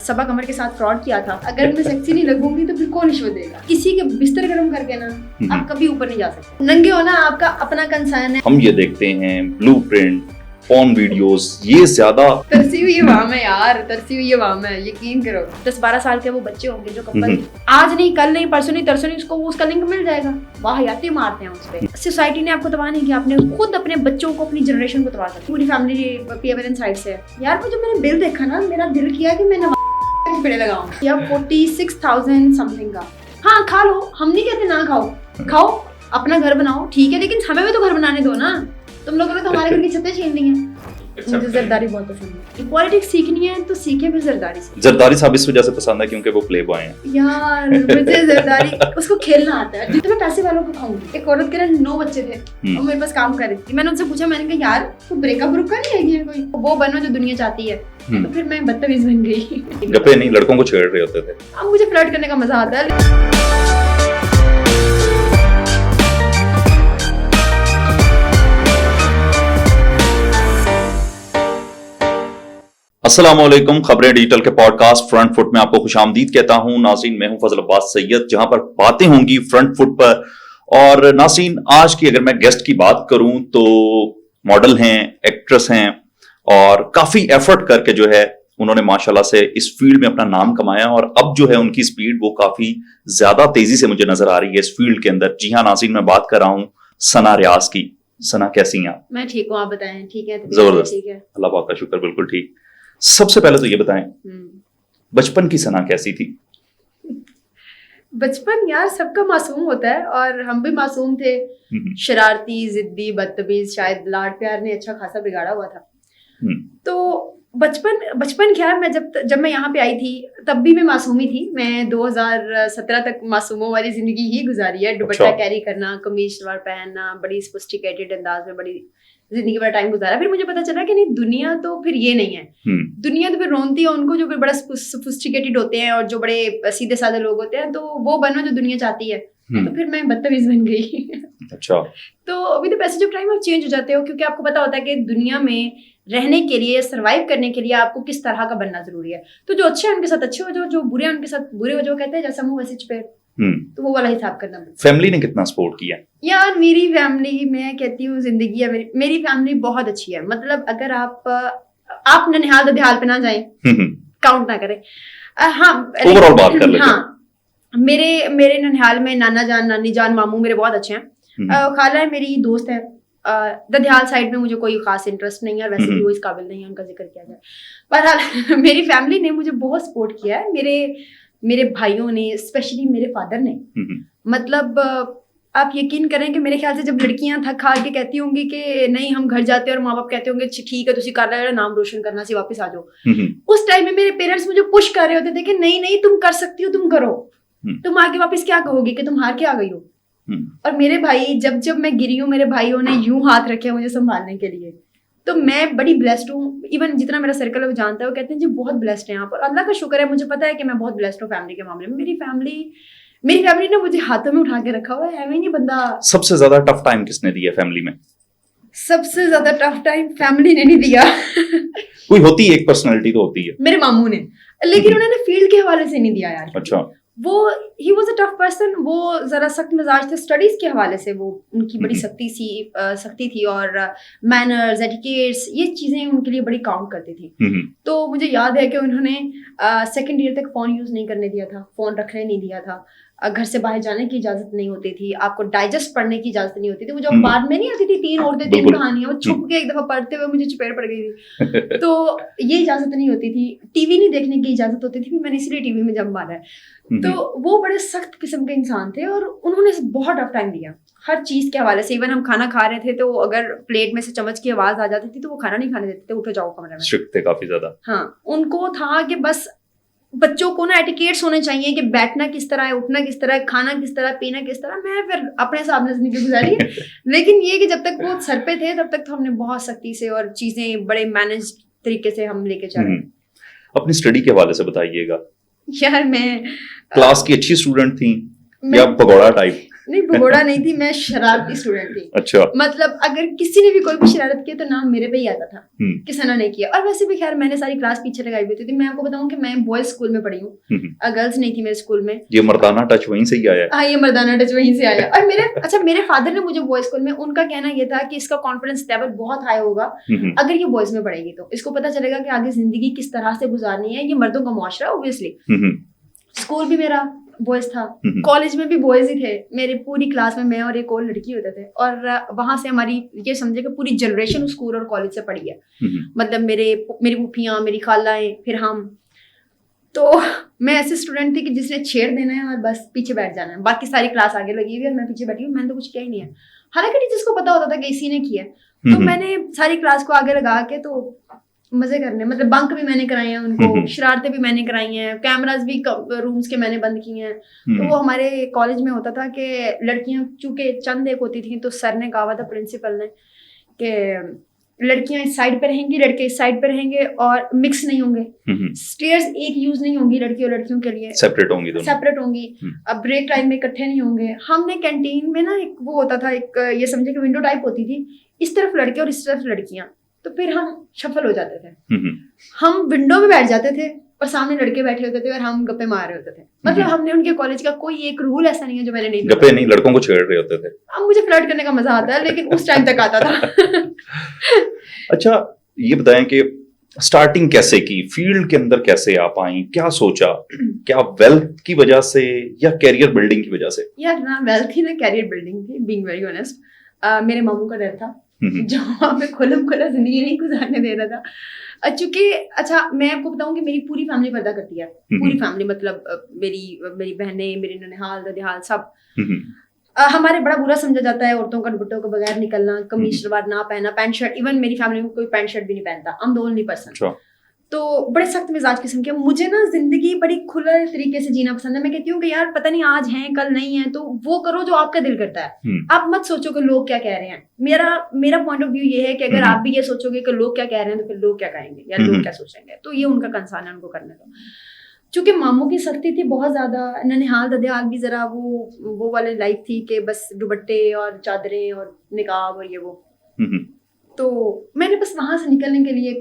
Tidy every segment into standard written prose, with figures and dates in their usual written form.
सबा कमर के साथ फ्रॉड किया था। अगर मैं सेक्सी नहीं लगूंगी तो फिर कौन रिश्वत देगा? किसी के बिस्तर गर्म करके ना आप कभी ऊपर नहीं जा सकते। नंगे होना आपका अपना कंसर्न है। हम ये देखते हैं ब्लूप्रिंट, पॉर्न वीडियोस, ये ज्यादा तरसी हुई वाम है यार, तरसी हुई वाम है, यकीन करो। 10-12 साल के वो बच्चे होंगे जो कपल आज नहीं, कल नहीं, परसों नहीं, तरसों नहीं, उसको उसका लिंक मिल जाएगा, वाहियाती मारते हैं उस पे। सोसाइटी ने आपको तबाह नहीं किया, आपने खुद अपने बच्चों को, अपनी जनरेशन को तबाह कर। पूरी फैमिली पेरेंट साइड से यार। वो जब मैंने बिल देखा ना, मेरा दिल किया कि मैं नवाज पेड़े लगाऊं या 46,000 समथिंग का। हाँ खा लो, हम नहीं कहते ना खाओ, खाओ, अपना घर बनाओ, ठीक है, लेकिन हमें भी तो घर बनाने दो ना। तुम लोगों ने तो हमारे घर की छतें छीन ली हैं। मुझे जरदारी बहुत पसंद है। पॉलिटिक्स सीखनी है तो सीखे फिर जरदारी से। जरदारी साहब इस वजह से पसंद है क्योंकि वो प्ले बॉय हैं यार। मुझे जरदारी उसको खेलना आता है। तो मैं पैसे वालों को खाऊंगी। एक औरत के ना 9 बच्चे थे और मेरे पास काम कर रही थी। मैंने उनसे पूछा, मैंने कहा यार तो ब्रेकअप रुका नहीं है कोई? वो बनो जो दुनिया चाहती है। तो फिर मैं बदतमीज बन गई। गप्पे नहीं, लड़कों को छेड़ रहे होते थे। अब मुझे फ्लर्ट करने का मजा आता है। अस्सलामुअलैकुम, खबरें डिजिटल के पॉडकास्ट फ्रंट फुट में आपको खुशामदीद कहता हूं। नाज़रीन, मैं हूं फजल अब्बास सैयद, जहां पर बातें होंगी फ्रंट फुट पर। और नाज़रीन, आज की अगर मैं गेस्ट की बात करूं तो मॉडल हैं, एक्ट्रेस हैं और काफी एफर्ट करके जो है उन्होंने माशाल्लाह से इस फील्ड में अपना नाम कमाया और अब जो है उनकी स्पीड वो काफी ज्यादा तेजी से मुझे नजर आ रही है इस फील्ड के अंदर। जी हाँ नाज़रीन, मैं बात कर रहा हूं सना रियाज की। सना, कैसी हैं आप? मैं ठीक हूँ, आप बताएं? ठीक है, जबरदस्त, ठीक है, अल्लाह पाक का शुक्र, बिल्कुल ठीक। सबसे पहले तो ये बताएं, बचपन की सना कैसी थी? बचपन यार सबका मासूम होता है और हम भी मासूम थे। शरारती, जिद्दी, बदतमीज, शायद लाड प्यार ने अच्छा खासा बिगाड़ा हुआ था। तो बचपन क्या, मैं जब मैं यहाँ पे आई थी तब भी मैं मासूमी थी। मैं 2017 तक मासूमों वाली जिंदगी ही गुजारी है। दुपट्टा कैरी करना, कमीज सलवार पहनना, बड़ी सोफिस्टिकेटेड अंदाज में बड़ी जिंदगी बड़ा टाइम गुजारा। फिर मुझे पता चला कि नहीं, दुनिया तो फिर ये नहीं है। दुनिया तो फिर रोनती है उनको जो फिर बड़ा सोफिस्टिकेटेड होते हैं और जो बड़े सीधे साधे लोग होते हैं। तो वो बनो जो दुनिया चाहती है। तो फिर मैं बदतमीज बन गई। अच्छा। तो अभी तो पैसेज ऑफ टाइम आप चेंज हो जाते हो, क्योंकि आपको पता होता है कि दुनिया में रहने के लिए, सरवाइव करने के लिए आपको किस तरह का बनना जरूरी है। तो जो अच्छे हैं उनके साथ अच्छे हो, जो बुरे हैं उनके साथ बुरे हो, जो कहते हैं जैसा मुंह वैसे चुपेड़। तो वो वाला हिसाब करना पड़ता है। फैमिली ने कितना सपोर्ट किया? यार मेरी फैमिली, मैं कहती हूँ जिंदगी है मेरी फैमिली बहुत अच्छी है। मतलब अगर आप ननिहाल ददिहाल पे ना जाएं, काउंट ना करें। हाँ, ओवरऑल बात कर लेते हैं। हाँ, मेरे ननिहाल में नाना जान, नानी जान, मामू मेरे बहुत अच्छे हैं। खाला है मेरी दोस्त है। ददियाल साइड में मुझे कोई खास इंटरेस्ट नहीं है, वैसे भी वो इस काबिल नहीं है उनका जिक्र किया जाए। पर मेरी फैमिली ने मुझे बहुत सपोर्ट किया है। मेरे भाइयों ने, स्पेशली मेरे फादर ने। मतलब आप यकीन करें कि मेरे ख्याल से जब लड़कियां थक हार के कहती होंगी कि नहीं हम घर जाते हैं और माँ बाप कहते होंगे ठीक है तुसी कर रहे हो, नाम रोशन करना सी, वापस आ जाओ। उस टाइम में मेरे पेरेंट्स मुझे पुश कर रहे होते थे कि नहीं नहीं तुम कर सकती हो, तुम करो। तुम आके वापस क्या कहोगी कि तुम हार के आ गई हो। और मेरे भाई, जब मैं गिरी हूँ, मेरे भाइयों ने यूं हाथ रखे मुझे संभालने के लिए। तो मैं बड़ी ब्लेस्ड हूँ। इवन जितना मेरा सर्कल है वो जानता है, वो कहते हैं जी बहुत ब्लेस्ड है आप। और अल्लाह का शुक्र है, मुझे पता है कि मैं बहुत ब्लेस्ड हूँ फैमिली के मामले में। मेरी फैमिली ने मुझे हाथों में उठा के रखा हुआ है। नहीं बंदा। सबसे ज्यादा टफ टाइम किसने दिया फैमिली में? सबसे ज्यादा टफ टाइम फैमिली ने नहीं दिया। कोई होती है, एक पर्सनालिटी तो होती है। मेरे मामू ने, लेकिन उन्होंने फील्ड के हवाले से नहीं दिया यार। अच्छा। वो he was a tough person. वो जरा सख्त मिजाज थे स्टडीज के हवाले से। वो उनकी बड़ी सख्ती थी और मैनर्स, एटिकेट्स, ये चीजें उनके लिए बड़ी काउंट करती थी। तो मुझे याद है कि उन्होंने सेकंड ईयर तक फोन यूज नहीं करने दिया था, फोन रखने नहीं दिया था, घर से बाहर जाने की इजाजत नहीं होती थी, आपको डाइजेस्ट पढ़ने की इजाजत नहीं होती थी। वो जो बाद में नहीं आती थी 3 औरतें 3 कहानियां, वो छुप के एक दफा पढ़ते हुए मुझे चपेट पड़ गई थी। तो ये इजाजत नहीं होती थी। टीवी नहीं देखने की इजाजत होती थी, मैंने इसलिए टीवी में जम मारा है। तो वो बड़े सख्त किस्म के इंसान थे और उन्होंने बहुत टफ टाइम दिया हर चीज के हवाले से। इवन हम खाना खा रहे थे तो अगर प्लेट में से चम्मच की आवाज आ जाती थी तो वो खाना नहीं खाने देते थे, उठो जाओ कमरे में। स्ट्रिक्ट थे काफी ज्यादा। हाँ, उनको था कि बस बच्चों को ना एटिकेट्स होने चाहिए कि बैठना किस तरह है, उठना किस तरह है, खाना किस तरह, पीना किस तरह। मैं फिर अपने हिसाब से जिंदगी गुजारी है। लेकिन ये कि जब तक वो सर पे थे तब तक तो हमने बहुत सख्ती से और चीजें बड़े मैनेज तरीके से हम लेके चले। अपनी स्टडी के हवाले से बताइएगा। यार मैं क्लास की अच्छी स्टूडेंट थी या पगोड़ा टाइप? नहीं, भगोड़ा नहीं थी, मैं शरारती स्टूडेंट थी। अच्छा। मतलब अगर किसी ने भी कोई भी शरारत की तो नाम मेरे पे ही आता था कि सना ने किया। और वैसे भी खैर मैंने सारी क्लास पीछे लगाई हुई थी। मैं आपको बताऊं कि मैं बॉयज स्कूल में पढ़ी हूँ, गर्ल्स नहीं थी मेरे स्कूल में। ये मर्दाना टच वहीं से ही आया है? हाँ, ये मर्दाना टच वहीं से आया। और मेरे फादर ने मुझे बॉयज स्कूल में, उनका कहना ये था कि इसका कॉन्फिडेंस लेवल बहुत हाई होगा अगर ये बॉयज में पढ़ेगी, तो इसको पता चलेगा कि आगे जिंदगी किस तरह से गुजारनी है। ये मर्दों का मुआशरा ऑब्वियसली। स्कूल भी मेरा बॉयज था, कॉलेज में भी बॉयज ही थे। मेरी पूरी क्लास में मैं और एक और लड़की होते थे। और वहां से हमारी ये समझे कि पूरी जनरेशन स्कूल और कॉलेज से पढ़ी है। मतलब मेरी फूफियां, मेरी खालाएं, फिर हम। तो मैं ऐसे स्टूडेंट थी कि जिसने छेड़ देना है और बस पीछे बैठ जाना है, बाकी सारी क्लास आगे लगी हुई है, मैं पीछे बैठी हूँ, मैंने तो कुछ किया ही नहीं है। हालांकि टीचर्स को पता होता था कि इसी ने किया है। तो मैंने सारी क्लास को आगे लगा के तो मजे करने, मतलब बंक भी मैंने कराए हैं उनको, शरारतें भी मैंने कराई हैं, कैमरास भी रूम्स के मैंने बंद किए हैं। तो वो हमारे कॉलेज में होता था कि लड़कियां चूंकि चंद एक होती थी, तो सर ने कहा था प्रिंसिपल ने कि लड़कियां इस साइड पे रहेंगी, लड़के इस साइड पे रहेंगे और मिक्स नहीं होंगे। स्टेयर्स एक यूज नहीं होंगी लड़की और लड़कियों के लिए, सेपरेट होंगी। अब ब्रेक टाइम में इकट्ठे नहीं होंगे। हमने कैंटीन में ना एक वो होता था, एक ये समझे कि विंडो टाइप होती थी, इस तरफ लड़के और इस तरफ लड़कियां। तो फिर हम शफल हो जाते थे, हम विंडो में बैठ जाते थे और सामने लड़के बैठे होते थे और हम गप्पे मार रहे होते थे। मतलब हमने उनके कॉलेज का कोई एक रूल ऐसा नहीं है जो मैंने नहीं, गप्पे नहीं, लड़कों को छेड़ रहे होते थे। अब मुझे फ्लर्ट करने का मजा आता है, लेकिन उस टाइम तक आता था। अच्छा, ये बताएं कि स्टार्टिंग कैसे की, फील्ड के अंदर कैसे आप आई, क्या सोचा? क्या वेल्थ की वजह से या कैरियर बिल्डिंग की वजह से? यार ना वेल्थ थी ना कैरियर बिल्डिंग थी, बीइंग वेरी ऑनेस्ट। मेरे मामू का डर था जो हमें खुलम खुला जिंदगी नहीं गुजारने दे रहा था। चूंकि अच्छा मैं आपको बताऊं कि मेरी पूरी फैमिली पर्दा करती है, पूरी फैमिली, मतलब मेरी बहनें, मेरे ननिहाल ददिहाल सब। हमारे बड़ा बुरा समझा जाता है औरतों का दुपट्टों के बगैर निकलना, कमीज शलवार ना पहना, पैंट शर्ट। इवन मेरी फैमिली में कोई पैंट शर्ट भी नहीं पहनता, I'm the only person। तो बड़े सख्त मिजाज किस्म के। मुझे ना जिंदगी बड़ी खुले तरीके से जीना पसंद है। मैं कहती हूँ कि यार पता नहीं आज है कल नहीं है, तो वो करो जो आपका दिल करता है। आप मत सोचो कि लोग क्या कह रहे हैं। मेरा पॉइंट ऑफ व्यू ये है कि अगर आप भी ये सोचोगे कि लोग क्या कह रहे हैं तो फिर लोग क्या कहेंगे या लोग क्या सोचेंगे, तो ये उनका कंसर्न है, उनको करने दो। चूंकि मामू की सख्ती थी बहुत ज्यादा, ननिहाल ददियाल भी जरा वो वाली लाइफ थी कि बस दुपट्टे और चादरें और निकाब और ये वो। तो मैंने बस वहां से निकलने के लिए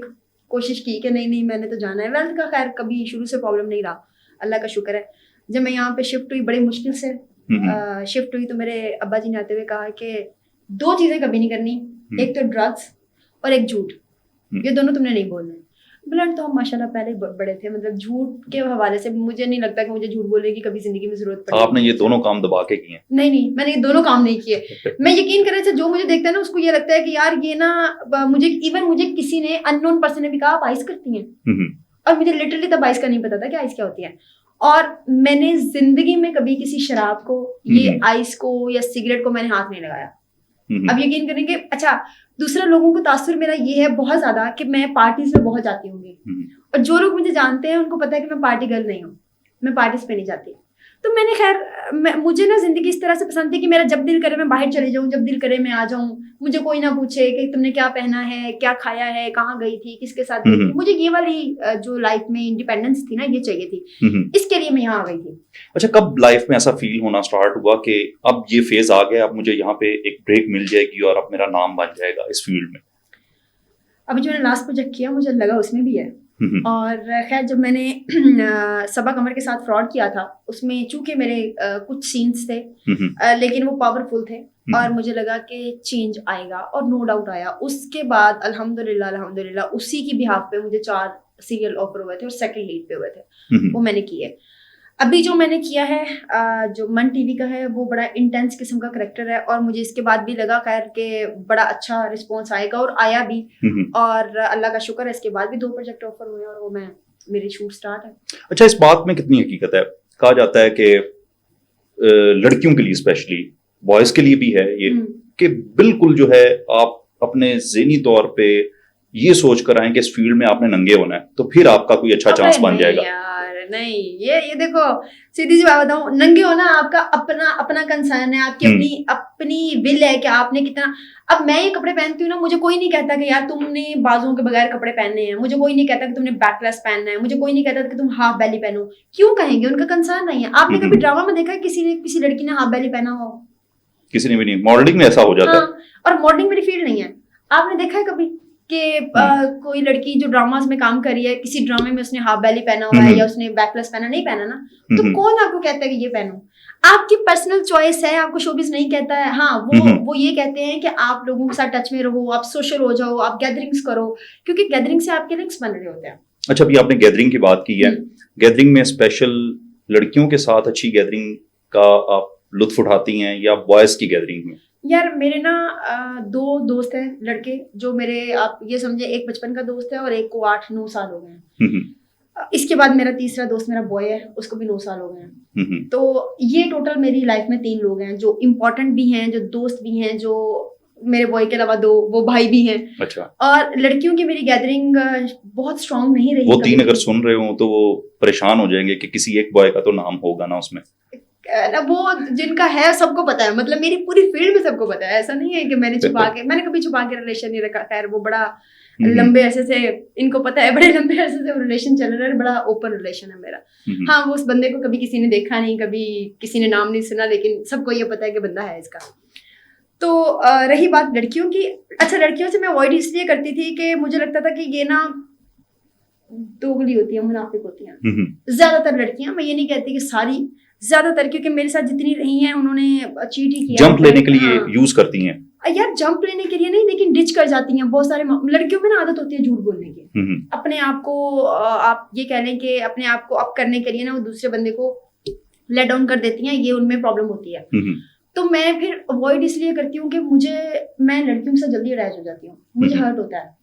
कोशिश की कि नहीं मैंने तो जाना है। वेल्थ का खैर कभी शुरू से प्रॉब्लम नहीं रहा, अल्लाह का शुक्र है। जब मैं यहाँ पे शिफ्ट हुई, बड़ी मुश्किल से शिफ्ट हुई, तो मेरे अब्बा जी ने आते हुए कहा कि 2 चीजें कभी नहीं करनी, एक तो ड्रग्स और एक झूठ, ये दोनों तुमने नहीं बोलना है। ब्लड तो हम माशाल्लाह पहले बड़े थे, मतलब झूठ के हवाले से मुझे नहीं लगता कि मुझे झूठ बोलने की कभी जिंदगी में जरूरत पड़ी। आपने ये दोनों काम दबा के किए? नहीं, मैंने ये दोनों काम नहीं किए। मैं यकीन करें से जो मुझे देखता है ना उसको ये लगता है कि यार ये ना मुझे किसी ने, अननोन पर्सन ने भी कहा आप आइस करती हैं, और मुझे लिटरली तब आइस का नहीं पता था कि आइस क्या होती है। और मैंने जिंदगी में कभी किसी शराब को, ये आइस को या सिगरेट को मैंने हाथ नहीं लगाया। अब यकीन करेंगे, अच्छा दूसरा लोगों को तासुर मेरा ये है बहुत ज्यादा कि मैं पार्टीज में बहुत जाती हूँ, और जो लोग मुझे जानते हैं उनको पता है कि मैं पार्टी गर्ल नहीं हूँ, मैं पार्टीज पे नहीं जाती। तो मैंने खैर मुझे ना जिंदगी इस तरह से पसंद थी कि मेरा जब दिल करे मैं बाहर चले जाऊँ, जब दिल करे मैं आ जाऊँ, मुझे कोई ना पूछे कि तुमने क्या पहना है, क्या खाया है, कहाँ गई थी, किसके साथ गई थी। मुझे ये वाली जो लाइफ में इंडिपेंडेंस थी ना, ये चाहिए थी, इसके लिए मैं यहाँ आ गई थी। अच्छा, कब लाइफ में ऐसा फील होना स्टार्ट हुआ कि अब ये फेज आ गया, अब मुझे यहाँ पे एक ब्रेक मिल जाएगी और अब मेरा नाम बन जाएगा इस फील्ड में? अभी जो मैंने लास्ट प्रोजेक्ट किया मुझे लगा उसमें भी है। और खैर जब मैंने सबा कमर के साथ फ्रॉड किया था, उसमें चूंकि मेरे कुछ सीन्स थे लेकिन वो पावरफुल थे, और मुझे लगा कि चेंज आएगा, और नो डाउट आया। उसके बाद अल्हम्दुलिल्लाह उसी की बिहाफ पे मुझे 4 सीरियल ऑफर हुए थे और सेकंड लीड पे हुए थे, वो मैंने किए। अभी जो मैंने किया है जो मन टीवी का है, वो बड़ा इंटेंस किस्म का करैक्टर है, और मुझे इसके बाद भी लगा खैर के बड़ा अच्छा रिस्पॉन्स आएगा, और आया भी। और अल्लाह का शुक्र है इसके बाद भी 2 प्रोजेक्ट ऑफर हुए और वो मेरी शूट स्टार्ट है। अच्छा, इस बात में कितनी हकीकत है? कहा जाता है कि लड़कियों के लिए स्पेशली, बॉयज के लिए भी है ये, कि बिल्कुल जो है आप अपने ज़हनी तौर पे ये सोच कर आए कि इस फील्ड में आपने नंगे होना है, तो फिर आपका कोई अच्छा चांस बन जाएगा। यार नहीं, ये देखो सीधी सी बात बताऊं, नंगे होना आपका अपना कंसर्न है, आपकी अपनी विल है कि आपने कितना। अब मैं ये कपड़े पहनती हूँ ना, मुझे कोई नहीं कहता कि यार तुमने बाजुओं के बगैर कपड़े पहनने हैं, मुझे कोई नहीं कहता कि तुमने बैकलेस पहनना है, मुझे कोई नहीं कहता कि तुम हाफ बैली पहनो। क्यों कहेंगे? उनका कंसर्न नहीं है। आपने कभी ड्रामा में देखा है किसी लड़की ने हाफ बैली पहना हो? किसी ने भी नहीं। मॉडलिंग में ऐसा हो जाता है। हाँ, और मॉडलिंग मेरी फील्ड नहीं है। आपने देखा है कभी कि कोई लड़की जो ड्रामास में काम कर रही है, किसी ड्रामे में उसने हाफ बैली पहना हुआ है या उसने बैकलेस पहना, नहीं पहना ना, तो कौन आपको कहता है कि ये पहनो? आपकी पर्सनल चॉइस है, आपको शोबिज नहीं कहता है। हाँ, वो ये कहते हैं कि आप लोगों के साथ टच में रहो, आप सोशल हो जाओ, आप गैदरिंग्स करो, क्योंकि गैदरिंग से आपके लिंक्स बन रहे होते हैं। अच्छा, अभी आपने गैदरिंग की बात की है, गैदरिंग में स्पेशल लड़कियों के साथ अच्छी गैदरिंग का आप लुत्फ उठाती हैं या बॉयज की गैदरिंग में? यार मेरे ना 2 दोस्त हैं लड़के, जो मेरे, आप ये समझे, एक बचपन का दोस्त है और एक को 8-9 साल हो गए हैं। इसके बाद मेरा तीसरा दोस्त मेरा बॉय है, उसको भी 9 साल हो गए हैं। तो ये टोटल मेरी लाइफ में 3 लोग हैं जो इम्पोर्टेंट भी हैं, जो दोस्त भी हैं, जो मेरे बॉय के अलावा 2 वो भाई भी हैं। अच्छा। और लड़कियों की मेरी गैदरिंग बहुत स्ट्रांग नहीं रही। वो 3 अगर सुन रहे हो तो वो परेशान हो जाएंगे कि किसी एक बॉय का तो नाम होगा ना उसमें। ना, वो जिनका है सबको पता है, मतलब मेरी पूरी फील्ड में सबको पता है। ऐसा नहीं है कि मैंने कभी छुपा के रिलेशन नहीं रखा। खैर वो बड़ा लंबे अरसे से, इनको पता है, बड़े लंबे अरसे से रिलेशन चल रहा है, बड़ा ओपन रिलेशन है मेरा। हाँ, वो उस बंदे को कभी किसी ने देखा नहीं, कभी किसी ने नाम नहीं सुना, लेकिन सबको ये पता है कि बंदा है इसका। तो रही बात लड़कियों की, अच्छा, लड़कियों से मैं अवॉइड इसलिए करती थी कि मुझे लगता था कि ये ना दोगली होती है, मुनाफिक होती हैं ज्यादातर लड़कियां। मैं ये नहीं कहती कि सारी, ज्यादातर, क्योंकि मेरे साथ जितनी रही हैं उन्होंने चीट ही किया। जंप लेने के लिए यूज करती हैं यार, जंप लेने के लिए नहीं, लेकिन डिच कर जाती हैं। बहुत सारे लड़कियों में ना आदत होती है झूठ बोलने की। अपने आप को, आप ये कह लें कि अपने आप को अप करने के लिए ना वो दूसरे बंदे को लेट डाउन कर देती हैं, ये उनमें प्रॉब्लम होती है। तो मैं फिर अवॉइड इसलिए करती हूँ कि मैं लड़कियों से जल्दी अटैच हो जाती हूँ, मुझे हर्ट होता है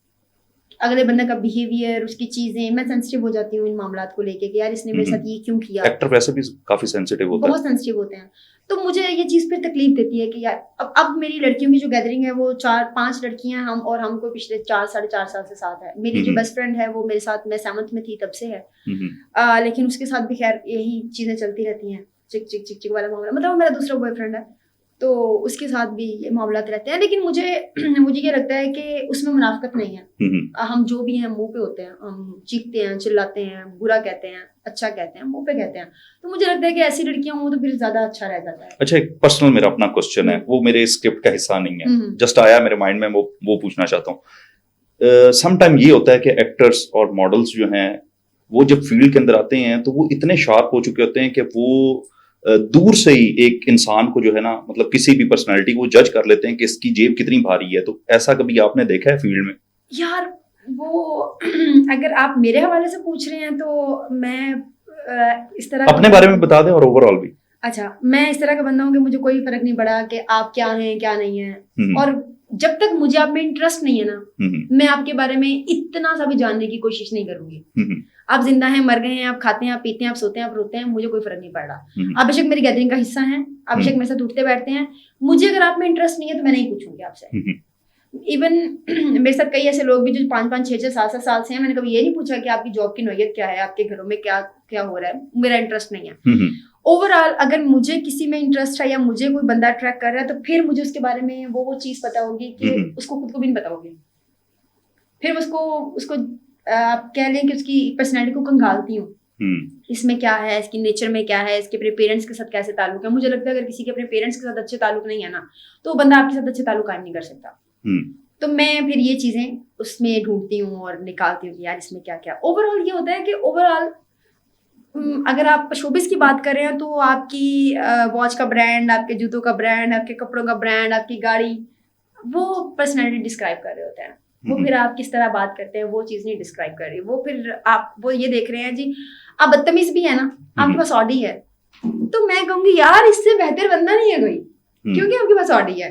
अगले बंदे का बिहेवियर, उसकी चीजें, मैं सेंसिटिव हो जाती हूँ इन मामलात को लेके कि यार इसने मेरे साथ ये क्यों किया। एक्टर वैसे भी काफी सेंसिटिव होता है, बहुत सेंसिटिव होते हैं। तो मुझे ये चीज फिर तकलीफ देती है कि यार अब मेरी लड़कियों की जो गैदरिंग है वो 4-5 लड़कियां हम, और हमको पिछले 4-4.5 साल से साथ है। मेरी जो बेस्ट फ्रेंड है वो मेरे साथ, मैं 7th में थी तब से है, लेकिन उसके साथ भी खैर यही चीजें चलती रहती हैं, चिक चिक चिक चिक वाला मामला। मतलब वो मेरा दूसरा बॉयफ्रेंड है, तो उसके साथ भी ये मामला रहते हैं। लेकिन मुझे ये लगता है कि उसमें मुनाफिकत नहीं है। हम जो भी हैं मुंह पे होते हैं, हम चीखते हैं, चिल्लाते हैं, बुरा कहते हैं, अच्छा कहते हैं, मुंह पे कहते हैं। तो मुझे लगता है कि ऐसी लड़कियां हो तो फिर ज्यादा अच्छा रह जाता है। अच्छा, एक पर्सनल मेरा अपना क्वेश्चन है, वो मेरे स्क्रिप्ट का हिस्सा नहीं है, जस्ट आया मेरे माइंड में, वो पूछना चाहता हूँ। समटाइम ये होता है कि एक्टर्स और मॉडल्स जो हैं वो जब फील्ड के अंदर आते हैं तो वो इतने शार्प हो चुके होते हैं कि वो दूर से ही एक इंसान को जो है ना, मतलब किसी भी पर्सनालिटी को जज कर लेते हैं कि इसकी जेब कितनी भारी है। तो ऐसा कभी आपने देखा है फील्ड में? यार वो अगर आप मेरे हवाले से पूछ रहे हैं तो मैं इस तरह अपने बारे में बता दें और ओवरऑल भी। अच्छा, मैं इस तरह का बंदा हूँ कि मुझे कोई फर्क नहीं पड़ा कि आप क्या हैं क्या नहीं है, और जब तक मुझे आप में इंटरेस्ट नहीं है ना, मैं आपके बारे में इतना सा भी जानने की कोशिश नहीं करूंगी। आप जिंदा हैं, मर गए हैं, आप खाते हैं, आप पीते हैं, आप सोते हैं, आप रोते हैं, मुझे कोई फर्क नहीं पड़ रहा। आप बेशक मेरी गैदरिंग का हिस्सा हैं, आप बेशक मेरे साथ उठते बैठते हैं, मुझे अगर आप में इंटरेस्ट नहीं है तो मैं नहीं पूछूंगी आपसे। इवन मेरे साथ कई ऐसे लोग भी जो 5-5, 6-6, 7-7 साल से हैं, मैंने कभी ये नहीं पूछा कि आपकी जॉब की नौयत क्या है, आपके घरों में क्या क्या हो रहा है, मेरा इंटरेस्ट नहीं है। ओवरऑल अगर मुझे किसी में इंटरेस्ट है या मुझे कोई बंदा अट्रैक्ट कर रहा है तो फिर मुझे उसके बारे में वो चीज पता होगी कि उसको खुद को भी नहीं पता होगी। फिर उसको आप कह लें कि उसकी पर्सनैलिटी को कंगालती हूँ, इसमें क्या है, इसकी नेचर में क्या है, इसके अपने पेरेंट्स के साथ कैसे ताल्लुक है। मुझे लगता है अगर किसी के अपने पेरेंट्स के साथ अच्छे ताल्लुक नहीं है ना, तो बंदा आपके साथ अच्छे ताल्लुक कायम नहीं कर सकता। तो मैं फिर ये चीजें उसमें ढूंढती हूँ और निकालती हूँ कि यार इसमें क्या क्या। ओवरऑल ये होता है कि ओवरऑल अगर आप शोबिस की बात कर रहे हैं तो आपकी वॉच का ब्रांड, आपके जूतों का ब्रांड, आपके कपड़ों का ब्रांड, आपकी गाड़ी, वो पर्सनैलिटी डिस्क्राइब कर रहे होते हैं। वो फिर आप किस तरह बात करते हैं वो चीज नहीं डिस्क्राइब कर रही। वो फिर आप वो ये देख रहे हैं जी आप बदतमीज भी है ना, आपके पास ऑडी है, तो मैं कहूंगी यार इससे बेहतर बंदा नहीं है कोई, क्योंकि आपके पास ऑडी है।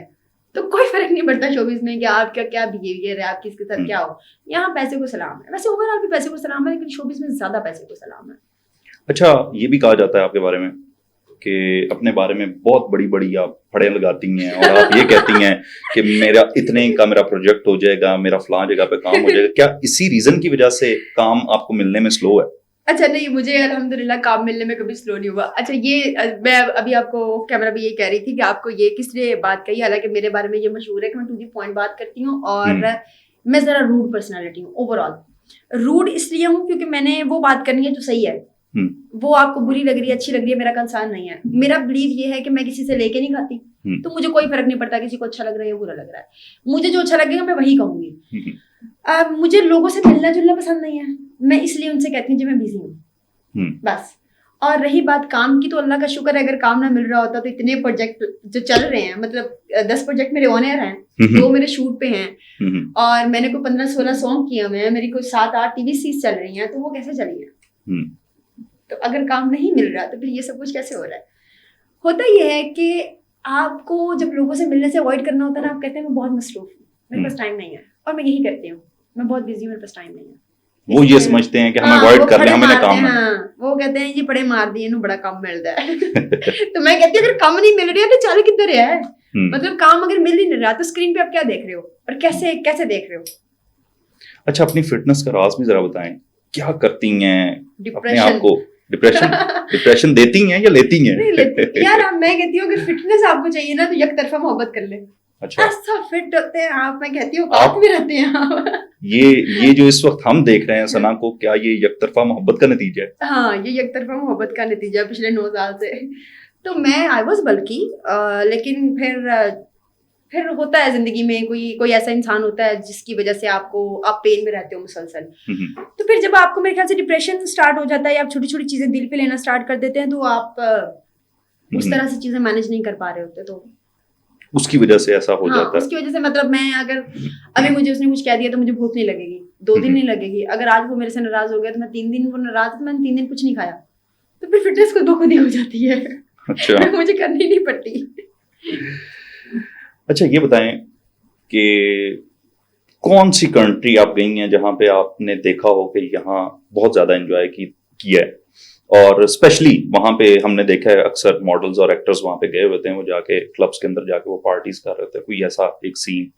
तो कोई फर्क नहीं पड़ता शोबिस में कि आपका क्या बिहेवियर है, आप किसके साथ क्या हो। यहाँ पैसे को सलाम है, वैसे ओवरऑल भी पैसे को सलाम है, लेकिन शोबिस में ज्यादा पैसे को सलाम है। अच्छा, ये भी कहा जाता है आपके बारे में कि अपने बारे में बहुत बड़ी बड़ी आप फड़े लगाती हैं और आप ये कहती हैं कि मेरा इतने का मेरा प्रोजेक्ट हो जाएगा, मेरा फलां जगह पे काम हो जाएगा। क्या इसी रीजन की वजह से काम आपको मिलने में स्लो है? अच्छा नहीं, मुझे अल्हम्दुलिल्लाह काम मिलने में कभी स्लो नहीं हुआ। अच्छा, ये मैं अभी आपको कैमरा भी ये कह रही थी कि आपको ये किस लिए बात कही, हालांकि मेरे बारे में ये मशहूर है कि मैं टू दी पॉइंट बात करती हूँ और मैं जरा रूड पर्सनैलिटी हूँ। ओवरऑल रूड इसलिए हूँ क्योंकि मैंने वो बात करनी है जो सही है, वो आपको बुरी लग रही है, अच्छी लग रही है, मेरा कंसर्न नहीं है। मेरा बिलीव ये है कि मैं किसी से लेके नहीं खाती, तो मुझे कोई फर्क नहीं पड़ता किसी को अच्छा लग रहा है या बुरा लग रहा है। मुझे जो अच्छा लगेगा मैं वही कहूंगी। मुझे लोगों से मिलना जुलना पसंद नहीं है, मैं इसलिए उनसे कहती हूँ कि मैं बिजी हूँ बस। और रही बात काम की, तो अल्लाह का शुक्र है अगर काम ना मिल रहा होता तो इतने प्रोजेक्ट जो चल रहे हैं, मतलब 10 प्रोजेक्ट मेरे ऑन एयर हैं, 2 मेरे शूट पे हैं, और मैंने कोई 15-16 सॉन्ग किए हुए हैं, मेरी कोई 7-8 टीवी सीरीज चल रही हैं, तो वो कैसे चली है? तो अगर काम नहीं मिल रहा तो फिर ये सब कुछ कैसे हो रहा है? होता ये है कि आपको जब लोगों से मिलने से अवॉइड करना होता है ना, आप कहते हैं मैं बहुत मसरूफ हूँ, मेरे पास टाइम नहीं है, और मैं यही कहती हूँ मैं बहुत बिजी हूँ, मेरे पास टाइम नहीं है। वो ये समझते हैं कि हम अवॉइड कर रहे हैं, हमें काम है। वो कहते हैं जी बड़े मार दिए, इन्हें बड़ा काम मिल रहा है। तो मैं कहती हूँ अगर काम नहीं मिल रहा है तो चल किधर है? मतलब काम अगर मिल ही नहीं रहा तो स्क्रीन पे आप क्या देख रहे हो और कैसे कैसे देख रहे हो? अच्छा, अपनी फिटनेस का राज भी जरा बताएं, क्या करती हैं अपने आप को? डिप्रेशन देती हैं या लेती हैं? नहीं लेती यार, मैं कहती हूँ अगर फिटनेस आपको चाहिए ना तो एक तरफा मोहब्बत कर ले। अच्छा, ऐसा फिट होते हैं आप, मैं कहती हूँ आप भी रहते हैं आप। ये जो इस वक्त हम देख रहे हैं सना को, क्या ये एकतरफा मोहब्बत का नतीजा है? हाँ, ये एकतरफा मोहब्बत का नतीजा है पिछले 9 साल से। तो मैं आई वाज बल्कि लेकिन फिर होता है जिंदगी में, कोई ऐसा इंसान होता है जिसकी वजह से आप पेन में रहते हो मुसलसल। तो फिर जब आपको मेरे ख्याल से डिप्रेशन स्टार्ट हो जाता है, आप छोटी छोटी चीजें दिल पे लेना स्टार्ट कर देते हैं, तो आप उस तरह से चीजें मैनेज नहीं कर पा रहे होते, तो उसकी वजह से ऐसा हो जाता है। उसकी वजह से मतलब मैं अगर अभी मुझे उसने कुछ कह दिया तो मुझे भूख नहीं लगेगी, 2 दिन नहीं लगेगी। अगर आज वो मेरे से नाराज हो गया तो मैं 3 दिन, वो नाराज तो मैंने 3 दिन कुछ नहीं खाया, तो फिर फिटनेस खुद ब खुद ही हो जाती है। अच्छा। मुझे करनी नहीं पड़ती। अच्छा, ये बताएं कि कौन सी कंट्री आप गई हैं जहां पे आपने देखा हो कि यहाँ बहुत ज्यादा एंजॉय किया है, और स्पेशली वहां पे हमने देखा है अक्सर मॉडल्स और एक्टर्स वहां पे गए होते हैं, वो जाके क्लब्स के अंदर जाके वो पार्टीज कर रहे थे, कोई ऐसा एक सीन?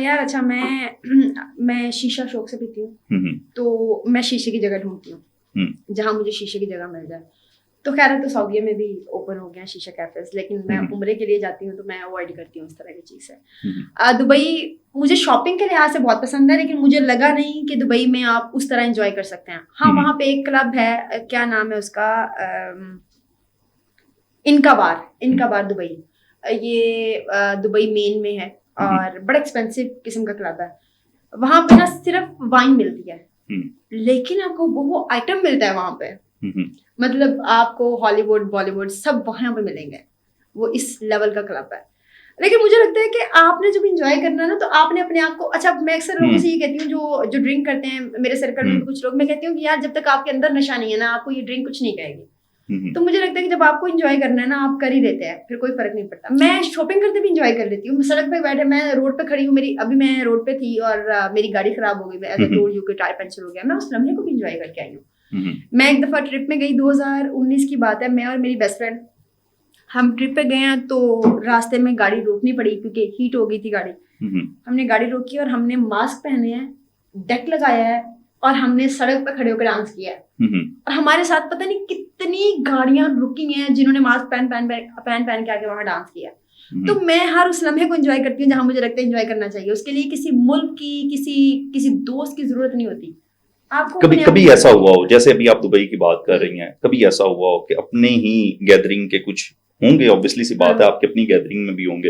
यार अच्छा, मैं शीशा शौक से पीती हूँ, तो मैं शीशे की जगह ढूंढती हूँ जहाँ मुझे शीशे की जगह मिल जाए। तो खैर तो सऊदीया में भी ओपन हो गया शीशा कैफेज, लेकिन मैं उम्रे के लिए जाती हूँ तो मैं अवॉइड करती हूँ इस तरह की चीज से। दुबई मुझे शॉपिंग के लिहाज से बहुत पसंद है, लेकिन मुझे लगा नहीं कि दुबई में आप उस तरह एंजॉय कर सकते हैं। हाँ, वहाँ पे एक क्लब है, क्या नाम है उसका, इनका बार दुबई, ये दुबई मेन में है और बड़ा एक्सपेंसिव किस्म का क्लब है। वहां पे ना सिर्फ वाइन मिलती है, लेकिन आपको वो आइटम मिलता है वहां पे, मतलब आपको हॉलीवुड बॉलीवुड सब वहां पे मिलेंगे। वो इस लेवल का क्लब है। लेकिन मुझे लगता है कि आपने जब एंजॉय करना है ना, तो आपने अपने आप को, अच्छा मैं अक्सर लोगों से ये कहती हूँ जो ड्रिंक करते हैं, मेरे सर्कल में कुछ लोग, मैं कहती हूँ कि यार जब तक आपके अंदर नशा नहीं है ना, आपको ये ड्रिंक कुछ नहीं कहेगी। तो मुझे लगता है कि जब आपको एंजॉय करना है ना, आप कर ही देते हैं, फिर कोई फर्क नहीं पड़ता। मैं शॉपिंग करते भी एंजॉय कर लेती हूँ, सड़क पे बैठे, मैं रोड पे खड़ी हूँ, अभी मैं रोड पे थी और मेरी गाड़ी खराब हो गई, एज ए टोल्ड यू कि टायर पंचर हो गया, मैं उस लम्हे को भी एंजॉय करके आई हूँ। मैं एक दफा ट्रिप में गई, 2019 की बात है, मैं और मेरी बेस्ट फ्रेंड हम ट्रिप पे गए हैं, तो रास्ते में गाड़ी रोकनी पड़ी क्योंकि हीट हो गई थी गाड़ी। हमने गाड़ी रोकी और हमने मास्क पहने हैं, डेक लगाया है, और हमने सड़क पे खड़े होकर डांस किया है। और हमारे साथ पता नहीं कितनी गाड़ियां रुकी हैं जिन्होंने मास्क पहन के आके वहां डांस किया। तो मैं हर उस लम्हे को एंजॉय करती हूँ जहां मुझे लगता है एंजॉय करना चाहिए। उसके लिए किसी मुल्क की, किसी दोस्त की जरूरत नहीं होती। आपको कभी ऐसा हुआ हो, जैसे अभी आप दुबई की बात कर रही हैं, कभी ऐसा हुआ हो कि अपने ही गैदरिंग के कुछ होंगे, ऑब्वियसली सी बात है, आपके अपनी गैदरिंग में भी होंगे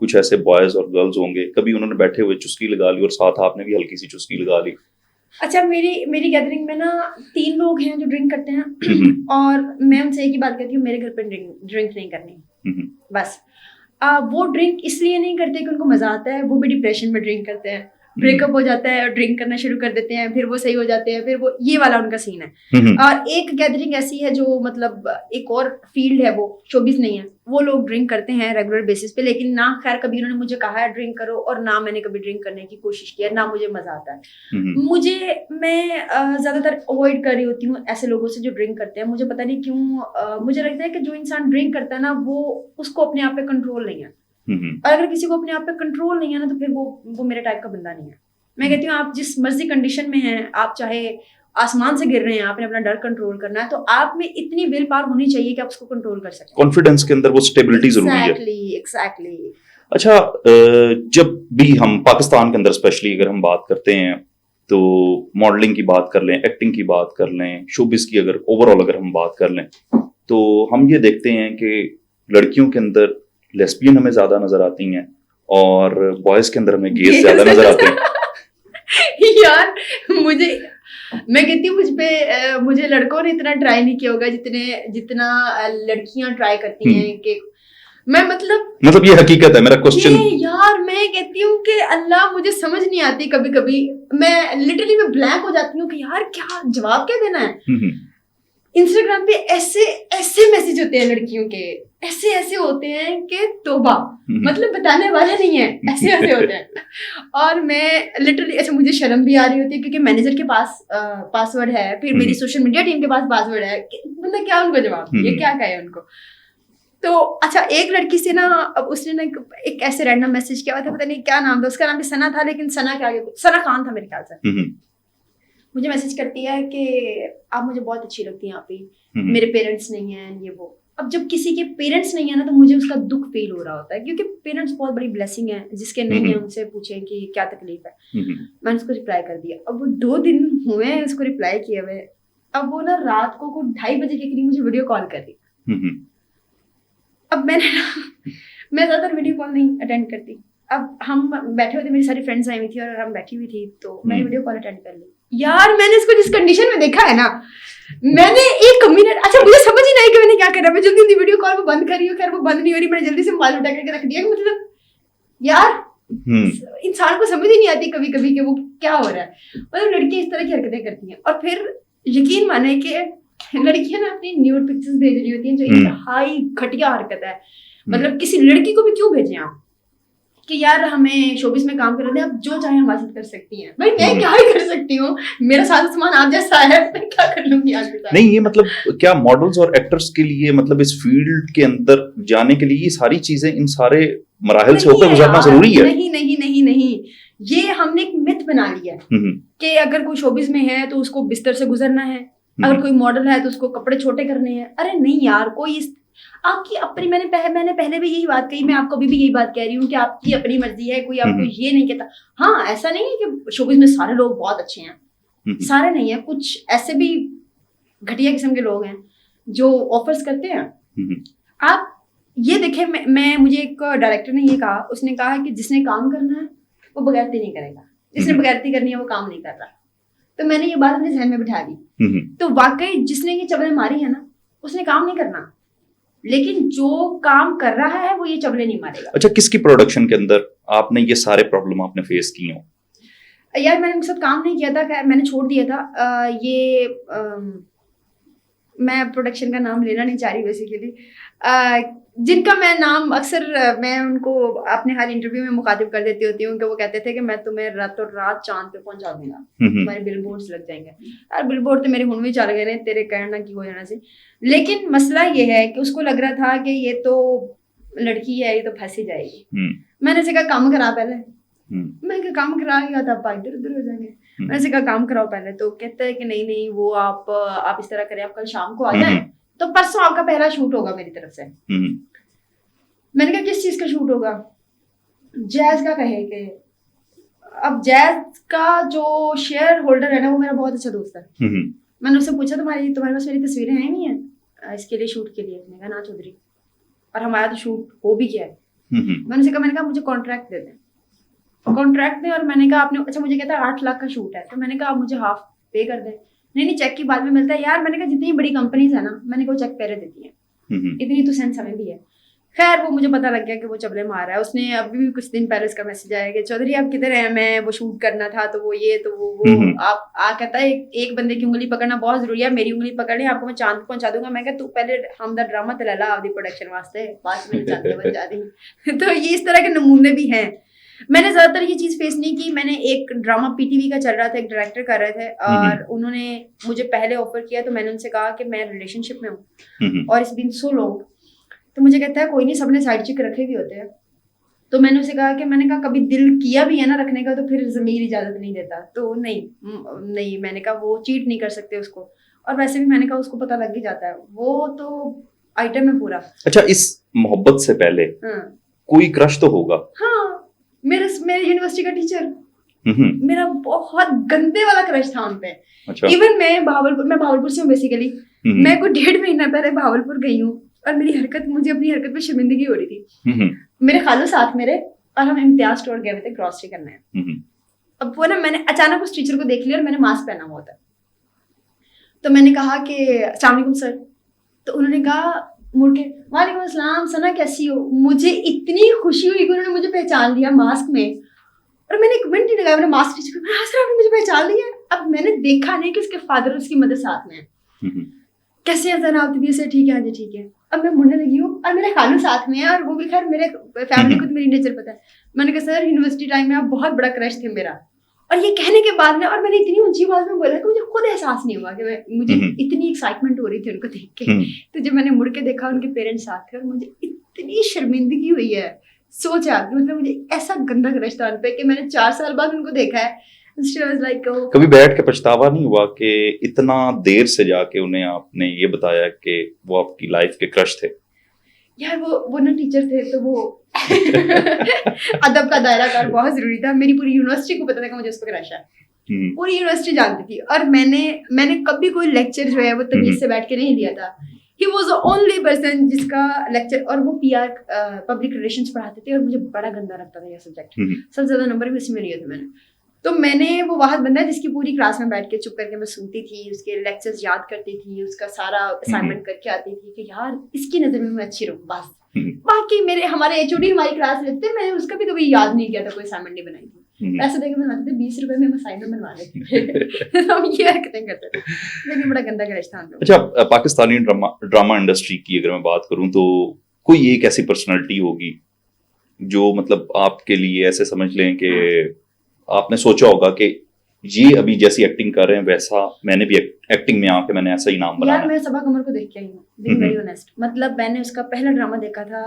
कुछ ऐसे बॉयज और गर्ल्स होंगे, कभी उन्होंने बैठे हुए चुस्की लगा ली और साथ आपने भी हल्की सी चुस्की लगा ली? अच्छा, मेरी गैदरिंग में ना 3 लोग हैं जो ड्रिंक करते हैं, और मैं उनसे एक ही बात कहती हूँ, मेरे घर पे ड्रिंक नहीं करनी बस। वो ड्रिंक इसलिए नहीं करते कि उनको मजा आता है, वो भी डिप्रेशन में ड्रिंक करते हैं, ब्रेकअप हो जाता है और ड्रिंक करना शुरू कर देते हैं, फिर वो सही हो जाते हैं, फिर वो ये वाला उनका सीन है। और एक गैदरिंग ऐसी है जो मतलब एक और फील्ड है, वो शोबिज़ नहीं है, वो लोग ड्रिंक करते हैं रेगुलर बेसिस पे, लेकिन ना खैर कभी उन्होंने मुझे कहा है ड्रिंक करो, और ना मैंने कभी ड्रिंक करने की कोशिश किया, ना मुझे मजा आता है। मैं ज्यादातर अवॉइड कर रही होती हूँ ऐसे लोगों से जो ड्रिंक करते हैं। मुझे पता नहीं क्यों मुझे लगता है कि जो इंसान ड्रिंक करता है ना, वो उसको अपने आप पे कंट्रोल नहीं है, और अगर किसी को अपने आप पे कंट्रोल नहीं है ना, तो फिर वो मेरे टाइप का बंदा नहीं है। मैं कहती हूँ आप जिस मर्जी कंडीशन में हैं, आप चाहे आसमान से गिर रहे हैं, आपने अपना डर कंट्रोल करना है, तो आप में इतनी विल पावर होनी चाहिए कि आप उसको कंट्रोल कर सकें। कॉन्फिडेंस के अंदर वो स्टेबिलिटी जरूरी है। एग्जैक्टली। अच्छा, जब भी हम पाकिस्तान के अंदर स्पेशली अगर हम बात करते हैं तो मॉडलिंग की बात कर लें, एक्टिंग की बात कर लें, शोबिस की अगर ओवरऑल अगर हम बात कर लें, तो हम ये देखते हैं कि लड़कियों के अंदर लेस्बियन हमें ज्यादा नजर आती हैं और बॉयज के अंदर हमें गेज ज्यादा नजर आते हैं। यार मैं कहती हूँ मुझे लड़कों ने इतना ट्राई नहीं किया होगा जितना लड़कियां ट्राई करती हैं कि मैं मतलब ये हकीकत है। मेरा क्वेश्चन यार मैं कहती हूँ कि अल्लाह मुझे समझ नहीं आती, कभी कभी मैं लिटरली ब्लैंक हो जाती हूँ कि यार क्या जवाब क्या देना है। इंस्टाग्राम पे ऐसे ऐसे मैसेज होते हैं लड़कियों के, ऐसे ऐसे होते हैं कि तौबा, मतलब बताने वाला नहीं है, ऐसे ऐसे होते हैं। और मैं लिटरली अच्छा मुझे शर्म भी आ रही होती है क्योंकि मैनेजर के पास पासवर्ड है, फिर मेरी सोशल मीडिया टीम के पास पासवर्ड है, मतलब क्या उनको जवाब ये क्या कहे उनको। तो अच्छा एक लड़की से ना, अब उसने ना एक ऐसे रैंडम मैसेज किया था, पता नहीं क्या नाम था उसका, नाम भी सना था, लेकिन सना खान था मेरे ख्याल से। मुझे मैसेज करती है कि आप मुझे बहुत अच्छी लगती हैं, आप ही मेरे पेरेंट्स नहीं हैं, ये वो। अब जब किसी के पेरेंट्स नहीं है ना तो मुझे उसका दुख फील हो रहा होता है, क्योंकि पेरेंट्स बहुत बड़ी ब्लेसिंग है, जिसके नहीं है उनसे पूछें कि क्या तकलीफ है। मैंने उसको रिप्लाई कर दिया। अब वो 2 दिन हुए हैं उसको रिप्लाई किए हुए। अब वो ना रात को 2:30 बजे के करीब मुझे वीडियो कॉल कर रही। अब मैं ज्यादातर वीडियो कॉल नहीं अटेंड करती। अब हम बैठे हुए थे, मेरी सारी फ्रेंड्स आई हुई थी और हम बैठी हुई थी, तो मैंने वीडियो कॉल अटेंड कर ली। यार मैंने इसको जिस कंडीशन में देखा है ना, मैंने 1 मिनट, अच्छा मुझे समझ ही नहीं कि मैंने क्या करा। मैं जल्दी जल्दी वीडियो कॉल को बंद कर रही हूँ, खैर वो बंद नहीं हो रही, मैंने जल्दी से मोबाइल उठा करके रख दिया। मतलब यार इंसान को समझ ही नहीं आती कभी कभी कि वो क्या हो रहा है। मतलब लड़कियां इस तरह की हरकतें करती हैं, और फिर यकीन माने कि लड़कियां ना अपनी न्यूड पिक्चर्स भेज रही होती हैं, जो इंतहाई घटिया हरकत है। मतलब किसी लड़की को भी क्यों भेजें आप कि यार हमें शोबिस में काम कर रहे थे, आप जो चाहे हमारे साथ कर सकती हैं। भाई मैं क्या ही कर सकती हूँ, मेरा सारा सामान आप जैसा है, मैं क्या कर लूंगी आपके साथ। नहीं, ये मतलब क्या मॉडल्स और एक्टर्स के लिए, मतलब इस फील्ड के अंदर जाने के लिए ये सारी चीजें इन सारे मराहल से होकर गुजरना जरूरी है? नहीं नहीं नहीं नहीं, ये हमने एक मिथ बना लिया है कि अगर कोई शोबिस में है तो उसको बिस्तर से गुजरना है, अगर कोई मॉडल है तो उसको कपड़े छोटे करने हैं। अरे नहीं यार, कोई आपकी अपनी, मैंने पहले भी यही बात कही, मैं आपको अभी भी यही बात कह रही हूँ कि आपकी अपनी मर्जी है, कोई आपको ये नहीं कहता। हाँ ऐसा नहीं है कि शोबिस में सारे लोग बहुत अच्छे हैं, सारे नहीं है, कुछ ऐसे भी घटिया किस्म के लोग हैं जो ऑफर्स करते हैं। आप ये देखें, मुझे एक डायरेक्टर ने ये कहा, उसने कहा कि जिसने काम करना है वो बगैरती नहीं करेगा, जिसने बगैरती करनी है वो काम नहीं कर रहा। तो मैंने ये बात अपने जहन में बिठा दी। तो वाकई जिसने ये चबले मारी है ना, उसने काम नहीं करना, लेकिन जो काम कर रहा है वो ये चबले नहीं मारेगा। अच्छा, किसकी प्रोडक्शन के अंदर आपने ये सारे प्रॉब्लम आपने फेस किए हो? यार मैंने उनके साथ काम नहीं किया था, मैंने छोड़ दिया था। मैं प्रोडक्शन का नाम लेना नहीं चाह रही बेसिकली, जिनका मैं नाम अक्सर मैं उनको अपने हर इंटरव्यू में मुखातिब कर देती होती हूँ कि वो कहते थे कि मैं तुम्हें रातों रात चांद पे पहुंचा दूंगा, तुम्हारे बिलबोर्ड्स लग जाएंगे। यार बिलबोर्ड तो मेरे हुन भी चल गए, तेरे कहना की हो जाना से। लेकिन मसला ये है कि उसको लग रहा था कि ये तो लड़की है, ये तो फंसी जाएगी। मैंने से कहा काम करा पहले, मैं काम करा गया था, आप इधर उधर हो जाएंगे। मैंने से कहा काम कराओ पहले, तो कहता है कि नहीं वो आप इस तरह करें, आप कल शाम को आ जाए, तो परसों आपका पहला शूट होगा मेरी तरफ से। मैंने कहा किस चीज का शूट होगा? जैज का कहे कि अब जैज का जो शेयर होल्डर है ना वो मेरा बहुत अच्छा दोस्त है। मैंने उससे पूछा तुम्हारे पास मेरी तस्वीरें हैं नहीं है इसके लिए, शूट के लिए? उसने कहा ना चौधरी, और हमारा तो शूट हो भी गया है। मैंने कहा मुझे कॉन्ट्रैक्ट दे दें, कॉन्ट्रैक्ट दें। और मैंने कहा आपने, अच्छा मुझे कहता है 8 लाख का शूट है, तो मैंने कहा आप मुझे हाफ पे कर दें। नहीं चेक की बाद में मिलता है। यार मैंने कहा जितनी बड़ी कंपनीज है ना, मैंने कहा चेक पहले देती है, इतनी तो सेंस हमें भी है। खैर वो मुझे पता लग गया कि वो चबले मार रहा है। उसने अभी भी कुछ दिन पहले उसका मैसेज आया कि चौधरी आप किधर हैं, मैं वो शूट करना था, तो वो ये तो वो आप कहता है एक बंदे की उंगली पकड़ना बहुत जरूरी है, मेरी उंगली पकड़ ले आपको मैं चांद पहुंचा दूंगा। मैं कहा तू पहले हम दा ड्रामा तला आपकी प्रोडक्शन वास्ते, बाद में चांद पहुंचा दी। तो ये इस तरह के नमूने भी हैं। मैंने ज्यादातर ये चीज फेस नहीं की। मैंने एक ड्रामा पीटीवी का चल रहा था, एक डायरेक्टर कर रहे थे और उन्होंने मुझे पहले ऑफर किया, तो मैंने उनसे कहा कि मैं रिलेशनशिप में हूँ और इट्स बीन सो लॉन्ग। तो मुझे कहता है कोई नहीं, सबने साइड चिक रखे भी होते हैं। तो मैंने उसे कहा कि मैंने कहा कभी दिल किया भी है ना रखने का, तो फिर ज़मीर इजाजत नहीं देता। तो नहीं मैंने कहा वो चीट नहीं कर सकते उसको, और वैसे भी मैंने कहा उसको पता लग ही जाता है, वो तो आइटम है पूरा। अच्छा, इस मोहब्बत से पहले कोई क्रश तो होगा? हाँ, मेरे यूनिवर्सिटी का टीचर। मेरा बहुत गंदे वाला क्रश था उन पे। अच्छा। इवन मैं भावलपुर से हूँ बेसिकली। मैं कोई 1.5 महीना पहले भावलपुर गई हूँ और मुझे अपनी हरकत पे शर्मिंदगी हो रही थी। मेरे खालू साथ मेरे, और हम इम्तियाज स्टोर गए हुए थे ग्रोसरी करने। अब वो ना, मैंने अचानक उस टीचर को देख लिया और मैंने मास्क पहना हुआ था, तो मैंने कहा कि अस्सलाम वालेकुम सर। तो उन्होंने कहा मुड़ के, वालेकुम अस्सलाम सना कैसी हो। मुझे इतनी खुशी हुई कि उन्होंने मुझे पहचान लिया मास्क में, और मैंने एक मिनट नहीं लगाया, मैंने मास्क टीचर को, सर आपने मुझे पहचान लिया। अब मैंने देखा नहीं कि उसके फादर और उसकी मदर साथ में है। कैसे हैं सर आप, तबीयत से ठीक है? हाँ जी ठीक है। अब मैं मुड़ने लगी हूँ और मेरे खालू साथ में है, और वो भी खैर मेरे फैमिली को तो मेरी नेचर पता है। मैंने कहा सर यूनिवर्सिटी टाइम में आप बहुत बड़ा क्रश थे मेरा। और ये कहने के बाद में, और मैंने इतनी ऊंची आवाज में बोला कि मुझे खुद एहसास नहीं हुआ कि मुझे इतनी एक्साइटमेंट हो रही थी उनको देख के। तो जब मैंने मुड़ के देखा उनके पेरेंट्स साथ थे, और मुझे इतनी शर्मिंदगी हुई है। सोचा कि मतलब मुझे ऐसा गंदा क्रश था उन पे कि मैंने 4 साल बाद उनको देखा है। कभी बैठ के पछतावा नहीं हुआ कि इतना देर से जाके उन्हें आपने ये बताया कि वो आपकी लाइफ के क्रश थे? यार वो ना टीचर थे, तो वो अदब का दायरा कार बहुत जरूरी था। मेरी पूरी यूनिवर्सिटी को पता था कि मुझे उस पर क्रश है। पूरी यूनिवर्सिटी जानती थी। और मैंने कभी कोई लेक्चर जो है वो तमीज से बैठ के नहीं लिया था। He was the only person जिसका लेक्चर, और वो PR पब्लिक रिलेशंस पढ़ाते थे, और मुझे बड़ा गंदा लगता था ये सब्जेक्ट। सबसे ज्यादा नंबर भी इसमें लिए थे मैंने। तो मैंने वो वाहद बंदा है जिसकी पूरी क्लास में बैठ के चुप करके मैं सुनती थी, उसके लेक्चर्स याद करती थी, उसका सारा असाइनमेंट करके आती थी कि यार इसकी नजर में मैं अच्छी रहूं बस। बाकी हमारे HOD हमारी क्लास लेते थे, मैंने उसका भी कभी याद नहीं किया था, कोई असाइनमेंट नहीं बनाई थी। पैसे देकर बनवाते थे, 20 रुपए में हम असाइनमेंट बनवा लेते थे। हम ये हरकतें करते थे, लेकिन बड़ा गंदा क्रश था। अच्छा, पाकिस्तानी ड्रामा इंडस्ट्री की अगर मैं बात करूं तो कोई एक ऐसी पर्सनालिटी होगी जो मतलब आपके लिए ऐसे समझ लें कि आपने सोचा होगा कि ये अभी जैसी एक्टिंग कर रहे हैं वैसा मैंने भी एक्टिंग में आके मैंने ऐसा ही नाम बनाना। यार मैं सबा कमर को देख के आई हूँ, बीइंग वेरी ऑनेस्ट। मतलब मैंने उसका पहला ड्रामा देखा था,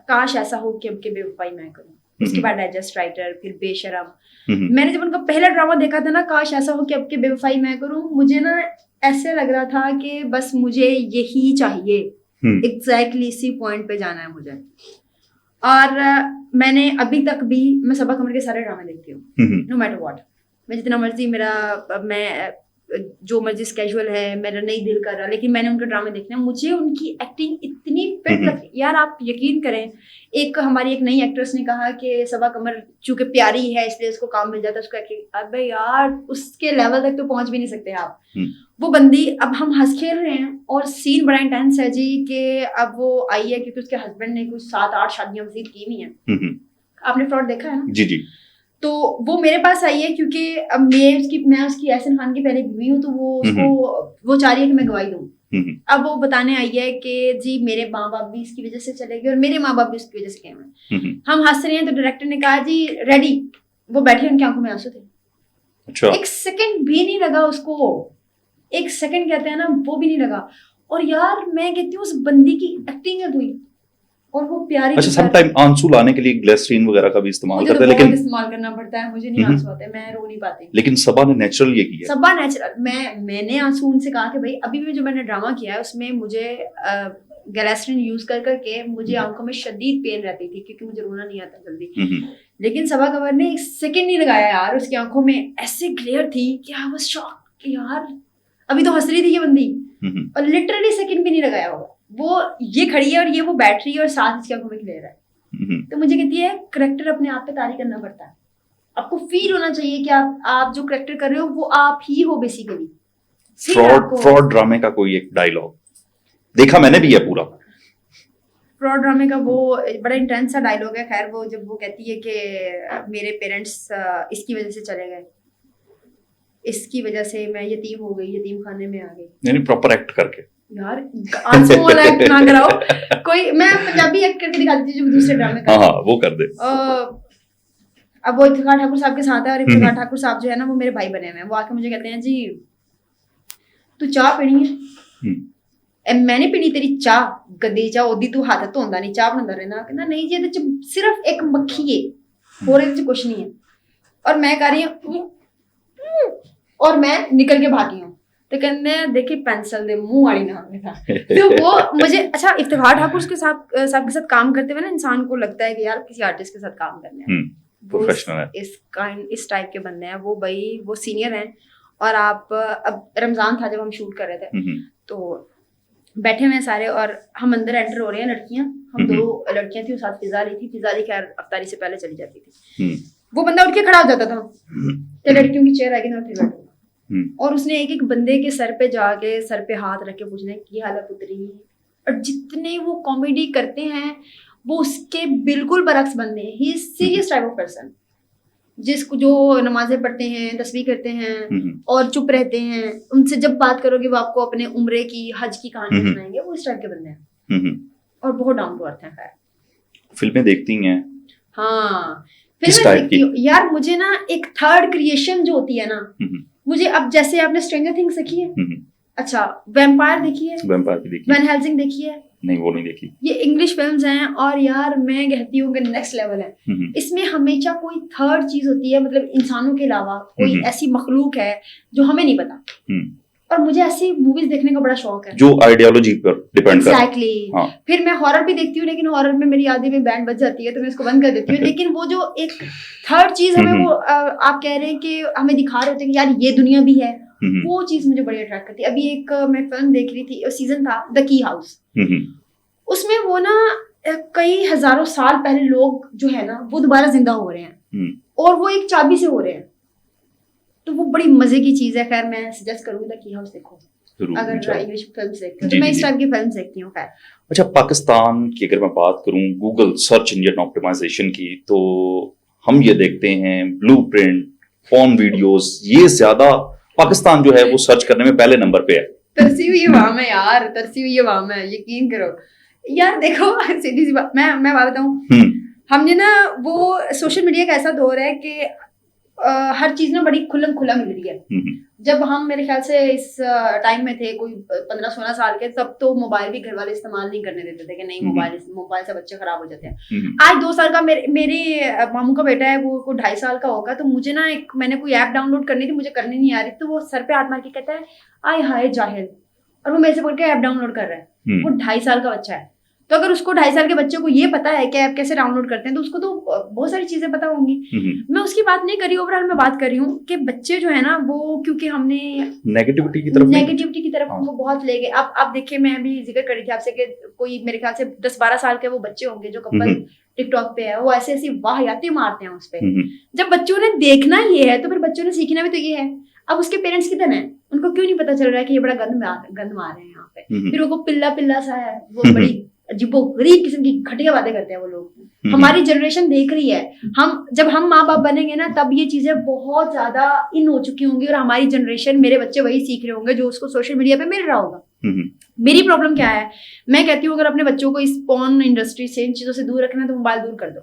काश ऐसा हो कि अब के बेवफाई मैं करूं। उसके बाद डाइजेस्ट राइटर, फिर बेशरम। मैंने जब उनका पहला ड्रामा देखा था ना, काश ऐसा हो कि अब के बेवफाई मैं करूं, मुझे ना ऐसे लग रहा था कि बस मुझे यही चाहिए, एग्जैक्टली इसी पॉइंट पे जाना है मुझे। और मैंने अभी तक भी मैं सबा कमर के सारे ड्रामे देखती हूँ, नो मैटर व्हाट। मैं जितना मर्जी मैं जो मर्जी स्केजुअल है, मेरा नहीं दिल कर रहा, लेकिन मैंने उनके ड्रामे देखने हैं। मुझे उनकी एक्टिंग इतनी फिट लगती है यार, आप यकीन करें। हमारी एक नई एक्ट्रेस ने कहा कि सबा कमर चूंकि प्यारी है इसलिए उसको काम मिल जाता है उसको एक्टिंग। अबे यार उसके लेवल तक तो पहुंच भी नहीं सकते आप। वो बंदी, अब हम हंस खेल रहे हैं और सीन बड़ा इंटेंस है जी कि अब वो आई है क्योंकि उसके हस्बैंड ने कुछ 7-8 शादियां मजीद की हुई हैं। आपने फ्रॉड देखा है ना? जी जी। तो वो मेरे पास आई है क्योंकि अब मैं उसकी एहसन खान की पहले बीवी हूँ, तो वो चाह रही है कि मैं गवाही दूँ। अब वो बताने आई है कि जी मेरे माँ बाप भी इसकी वजह से चले गए और मेरे माँ बाप भी उसकी वजह से गए हैं। हम हंस रहे हैं तो डायरेक्टर ने कहा जी रेडी। वो बैठी, उनकी आंखों में आंसू थे। अच्छा। 1 सेकंड भी नहीं लगा उसको, 1 सेकंड कहते हैं ना, वो भी नहीं लगा। और यार मैं कहती हूँ उस बंदी की एक्टिंग है हुई, और वो प्यारी। अच्छा, समटाइम आंसू लाने के लिए ग्लिसरीन वगैरह का भी इस्तेमाल करते हैं, लेकिन इस्तेमाल करना पड़ता है, मुझे नहीं आंसू आते, मैं रो नहीं पाती। लेकिन सबा ने नेचुरल ये किया। सबा नेचुरल। मैंने आंसू उनसे कहा कि भाई अभी भी जो मैंने ड्रामा किया है उसमें मुझे ग्लिसरीन यूज करके मुझे आंखों में शदीद पेन रहती थी क्योंकि मुझे रोना नहीं आता जल्दी। लेकिन सबा कमर ने 1 सेकंड नहीं लगाया यार, उसकी आंखों में ऐसे ग्लेयर थी कि आई वाज शॉक कि यार अभी तो हंस रही थी ये बंदी, और लिटरली सेकंड भी नहीं लगाया होगा। वो ये खड़ी है और ये वो बैठ रही है और साथ इसकी आंखों में क्लियर है। तो मुझे कहती है करेक्टर अपने आप पे तारीफ करना पड़ता है, आपको फील होना चाहिए कि आप जो करेक्टर कर रहे हो वो आप ही हो बेसिकली। फ्रॉड ड्रामे का कोई एक डायलॉग देखा मैंने भी है पूरा। फ्रॉड ड्रामे का वो बड़ा इंटेंस सा डायलॉग है। खैर वो जब वो कहती है कि मेरे पेरेंट्स इसकी वजह से चले गए, इसकी वजह से मैं यतीम हो गई, यतीम खाने में आ गई। यानी प्रॉपर एक्ट करके यार, आंसू वाला एक्ट ना कराओ। कोई मैं पंजाबी एक्ट करके दिखाती थी जो दूसरे ड्रामे का। हाँ वो कर दे। अब वो इफ्तिखार ठाकुर साहब के साथ है, और इफ्तिखार ठाकुर साहब जो है ना वो मेरे भाई बने हुए हैं। वो आके मुझे कहते हैं जी तू चाह पीनी है? मैंने पीनी तेरी चाह, गद्दी चाह ओदी तू हाथ धोंदा नहीं, चाह बनांदा रहना। कहना नहीं जी, ਇਹਦੇ ਚ सिर्फ एक मक्खी है, और ਇਹਦੇ ਚ कुछ नहीं है। और मैं कह रही हूँ और मैं निकल के भागी हूँ। तो कहते हैं देखिए पेंसिल दे मुंह वाली ना था। तो वो मुझे अच्छा, इफ्तिखार ठाकुर के साथ काम करते हुए ना इंसान को लगता है कि यार किसी आर्टिस्ट के साथ काम करना है, प्रोफेशनल है। इस टाइप के बंदे हैं वो भाई, वो सीनियर हैं। और आप अब रमजान था जब हम शूट कर रहे थे, तो बैठे हुए हैं सारे और हम अंदर एंटर हो रहे हैं, लड़कियां, हम 2 लड़कियां थी, उस साथ फिजा ली थी। फिजा ली खैर अफ्तारी से पहले चली जाती थी। वो बंदा उठ के खड़ा हो जाता था, तो लड़कियों की चेयर आएगी ना, फिर बैठूंगा। और उसने एक एक बंदे के सर पे जाके, सर पे हाथ रख के पूछना है की हाल है पुत्री। और जितने वो कॉमेडी करते हैं वो उसके बिल्कुल बरक्स बंदे हैं। He is serious type of person, जिसको जो नमाजें पढ़ते हैं, तस्बीह करते हैं और चुप रहते हैं। उनसे जब बात करोगे वो आपको अपने उम्रे की, हज की कहानी सुनाएंगे। वो इस टाइप के बंदे हैं और बहुत डाउन टू अर्थ हैं। खैर फिल्में देखती हैं? हाँ, फिल्में देखती हूँ यार। मुझे ना एक थर्ड क्रिएशन जो होती है ना, मुझे, अब जैसे आपने स्ट्रेंजर थिंग्स देखी है? अच्छा, वैम्पायर देखी है? वैम्पायर भी देखी। वैन हेल्सिंग देखी है? नहीं, वो नहीं देखी। ये इंग्लिश फिल्म्स हैं और यार मैं कहती हूँ कि नेक्स्ट लेवल है। इसमें हमेशा कोई थर्ड चीज होती है, मतलब इंसानों के अलावा कोई ऐसी मखलूक है जो हमें नहीं पता। और मुझे ऐसी मूवीज देखने का बड़ा शौक है जो आइडियोलॉजी पर डिपेंड करती है। एग्जैक्टली। हाँ। फिर मैं हॉरर भी देखती हूँ, लेकिन हॉरर में मेरी आधी में बैंड बज जाती है तो मैं इसको बंद कर देती हूँ। लेकिन वो जो एक थर्ड चीज हमें, वो आप कह रहे हैं कि हमें दिखा रहे होते हैं कि यार ये दुनिया भी है, वो चीज मुझे बड़ी अट्रैक्ट करती है। अभी एक मैं फिल्म देख रही थी, सीजन था द की हाउस। उसमें वो ना कई हजारों साल पहले लोग जो है ना वो दोबारा जिंदा हो रहे हैं और वो एक चाबी से हो रहे हैं। तो वो बड़ी मजे की चीज है। खैर मैं सजेस्ट करूंगा कि हाउस देखो अगर इंग्लिश फिल्म देखते हो तो। मैं इस टाइप की फिल्म देखती हूँ। खैर अच्छा, पाकिस्तान की अगर मैं बात करूं गूगल सर्च इंजन ऑप्टिमाइजेशन की, तो हम ये देखते हैं ब्लूप्रिंट, पॉर्न वीडियोस, ये ज्यादा पाकिस्तान जो है वो सर्च करने में पहले नंबर पे है। तरसी हुई वाम है यार, तरसी हुई वाम है, यकीन करो यार। देखो सीधी सी बात, मैं बात बताऊं, हमने ना वो सोशल मीडिया का ऐसा दौर है कि हर चीज ना बड़ी खुल्लम खुला मिल रही है। जब हम मेरे ख्याल से इस टाइम में थे, कोई 15-16 साल के, तब तो मोबाइल भी घर वाले इस्तेमाल नहीं करने देते थे कि नहीं मोबाइल से बच्चे खराब हो जाते हैं। आज 2 साल का मेरे मामू का बेटा है, वो 2.5 साल का होगा। तो मुझे ना मैंने कोई ऐप डाउनलोड करनी थी, मुझे करनी नहीं आ रही, तो वो सर पे हाथ मार के कहता है आय हाय जाहिल, और वो मेरे से बोल के ऐप डाउनलोड कर रहा है। वो 2.5 साल का बच्चा है। तो अगर उसको 2.5 साल के बच्चे को ये पता है कि ऐप कैसे डाउनलोड करते हैं, तो उसको तो बहुत सारी चीजें पता होंगी। मैं उसकी बात नहीं कर रही, ओवरऑल मैं बात कर रही हूँ कि बच्चे जो है ना वो, क्योंकि हमने नेगेटिविटी की तरफ उनको बहुत ले गए। अब आप देखिए, मैं अभी जिक्र कर रही थी आपसे कि कोई मेरे ख्याल से 10-12 साल के वो बच्चे होंगे जो कपल टिकटॉक पे है, वो ऐसे ऐसी वाहियाती मारते हैं उस पे। जब बच्चों ने देखना ये है तो फिर बच्चों ने सीखना भी तो ये है। अब उसके पेरेंट्स कितने हैं, उनको क्यों नहीं पता चल रहा है कि ये बड़ा गंद मार रहे हैं यहाँ पे। फिर वो पिल्ला सा है, वो बड़ी अजीबो गरीब किस्म की घटिया बातें करते हैं वो लोग। हमारी जनरेशन देख रही है, जब हम माँ बाप बनेंगे ना तब ये चीजें बहुत ज्यादा इन हो चुकी होंगी, और हमारी जनरेशन, मेरे बच्चे वही सीख रहे होंगे जो उसको सोशल मीडिया पे मिल रहा होगा। मेरी प्रॉब्लम क्या है, मैं कहती हूँ अगर अपने बच्चों को इस पॉर्न इंडस्ट्री से, इन चीजों से दूर रखना है तो मोबाइल दूर कर दो।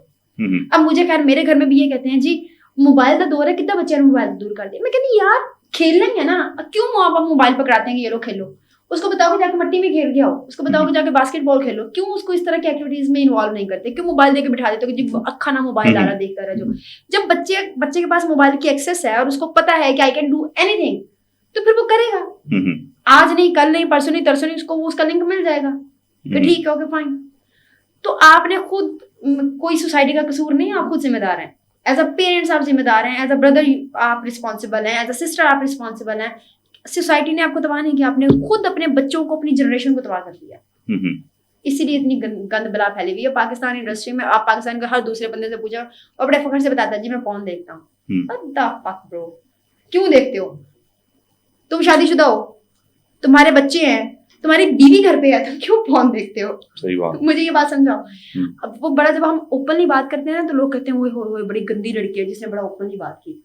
अब मुझे खैर मेरे घर में भी ये कहते हैं जी मोबाइल का दौर है, कितना बच्चे ने मोबाइल दूर कर दिया। मैं कहती यार खेलना ही है ना, क्यों माँ बाप मोबाइल पकड़ाते हैं कि ये लोग खेलो। उसको बताओ कि जाके मिट्टी में खेल के आओ, उसको बताओ कि जाके बास्केटबॉल खेलो। क्यों उसको इस तरह की एक्टिविटीज में इन्वॉल्व नहीं करते, क्यों मोबाइल देके बिठा देते हो कि अक्खा ना मोबाइल आ रहा देखता रहे। जो जब बच्चे के पास मोबाइल की एक्सेस है और उसको पता है कि आई कैन डू एनीथिंग, तो फिर वो करेगा। आज नहीं, कल नहीं, परसों नहीं, तरसों नहीं, उसको उसका लिंक मिल जाएगा कि ठीक है, ओके फाइन। तो आपने खुद, कोई सोसाइटी का कसूर नहीं, आप खुद जिम्मेदार हैं। एज अ पेरेंट्स आप जिम्मेदार हैं, एज अ ब्रदर आप रिस्पॉन्सिबल हैं, एज अ सिस्टर आप रिस्पॉन्सिबल हैं। सोसाइटी ने आपको तबाह नहीं किया, आपने खुद अपने बच्चों को, अपनी जनरेशन को तबाह कर दिया। इसीलिए इतनी गंद बला फैली हुई है पाकिस्तान इंडस्ट्री में। आप पाकिस्तान के हर दूसरे बंदे से पूछो और बड़े फखर से बताता है जी मैं पॉर्न देखता हूँ। ब्रो, क्यों देखते हो? तुम शादीशुदा हो, तुम्हारे बच्चे हैं, तुम्हारी बीवी घर पे है, तुम क्यों पॉर्न देखते हो? सही बात। मुझे ये बात समझाओ। अब वो बड़ा, जब हम ओपनली बात करते हैं ना तो लोग कहते हैं वो बड़ी गंदी लड़की है जिसने बड़ा ओपनली बात की।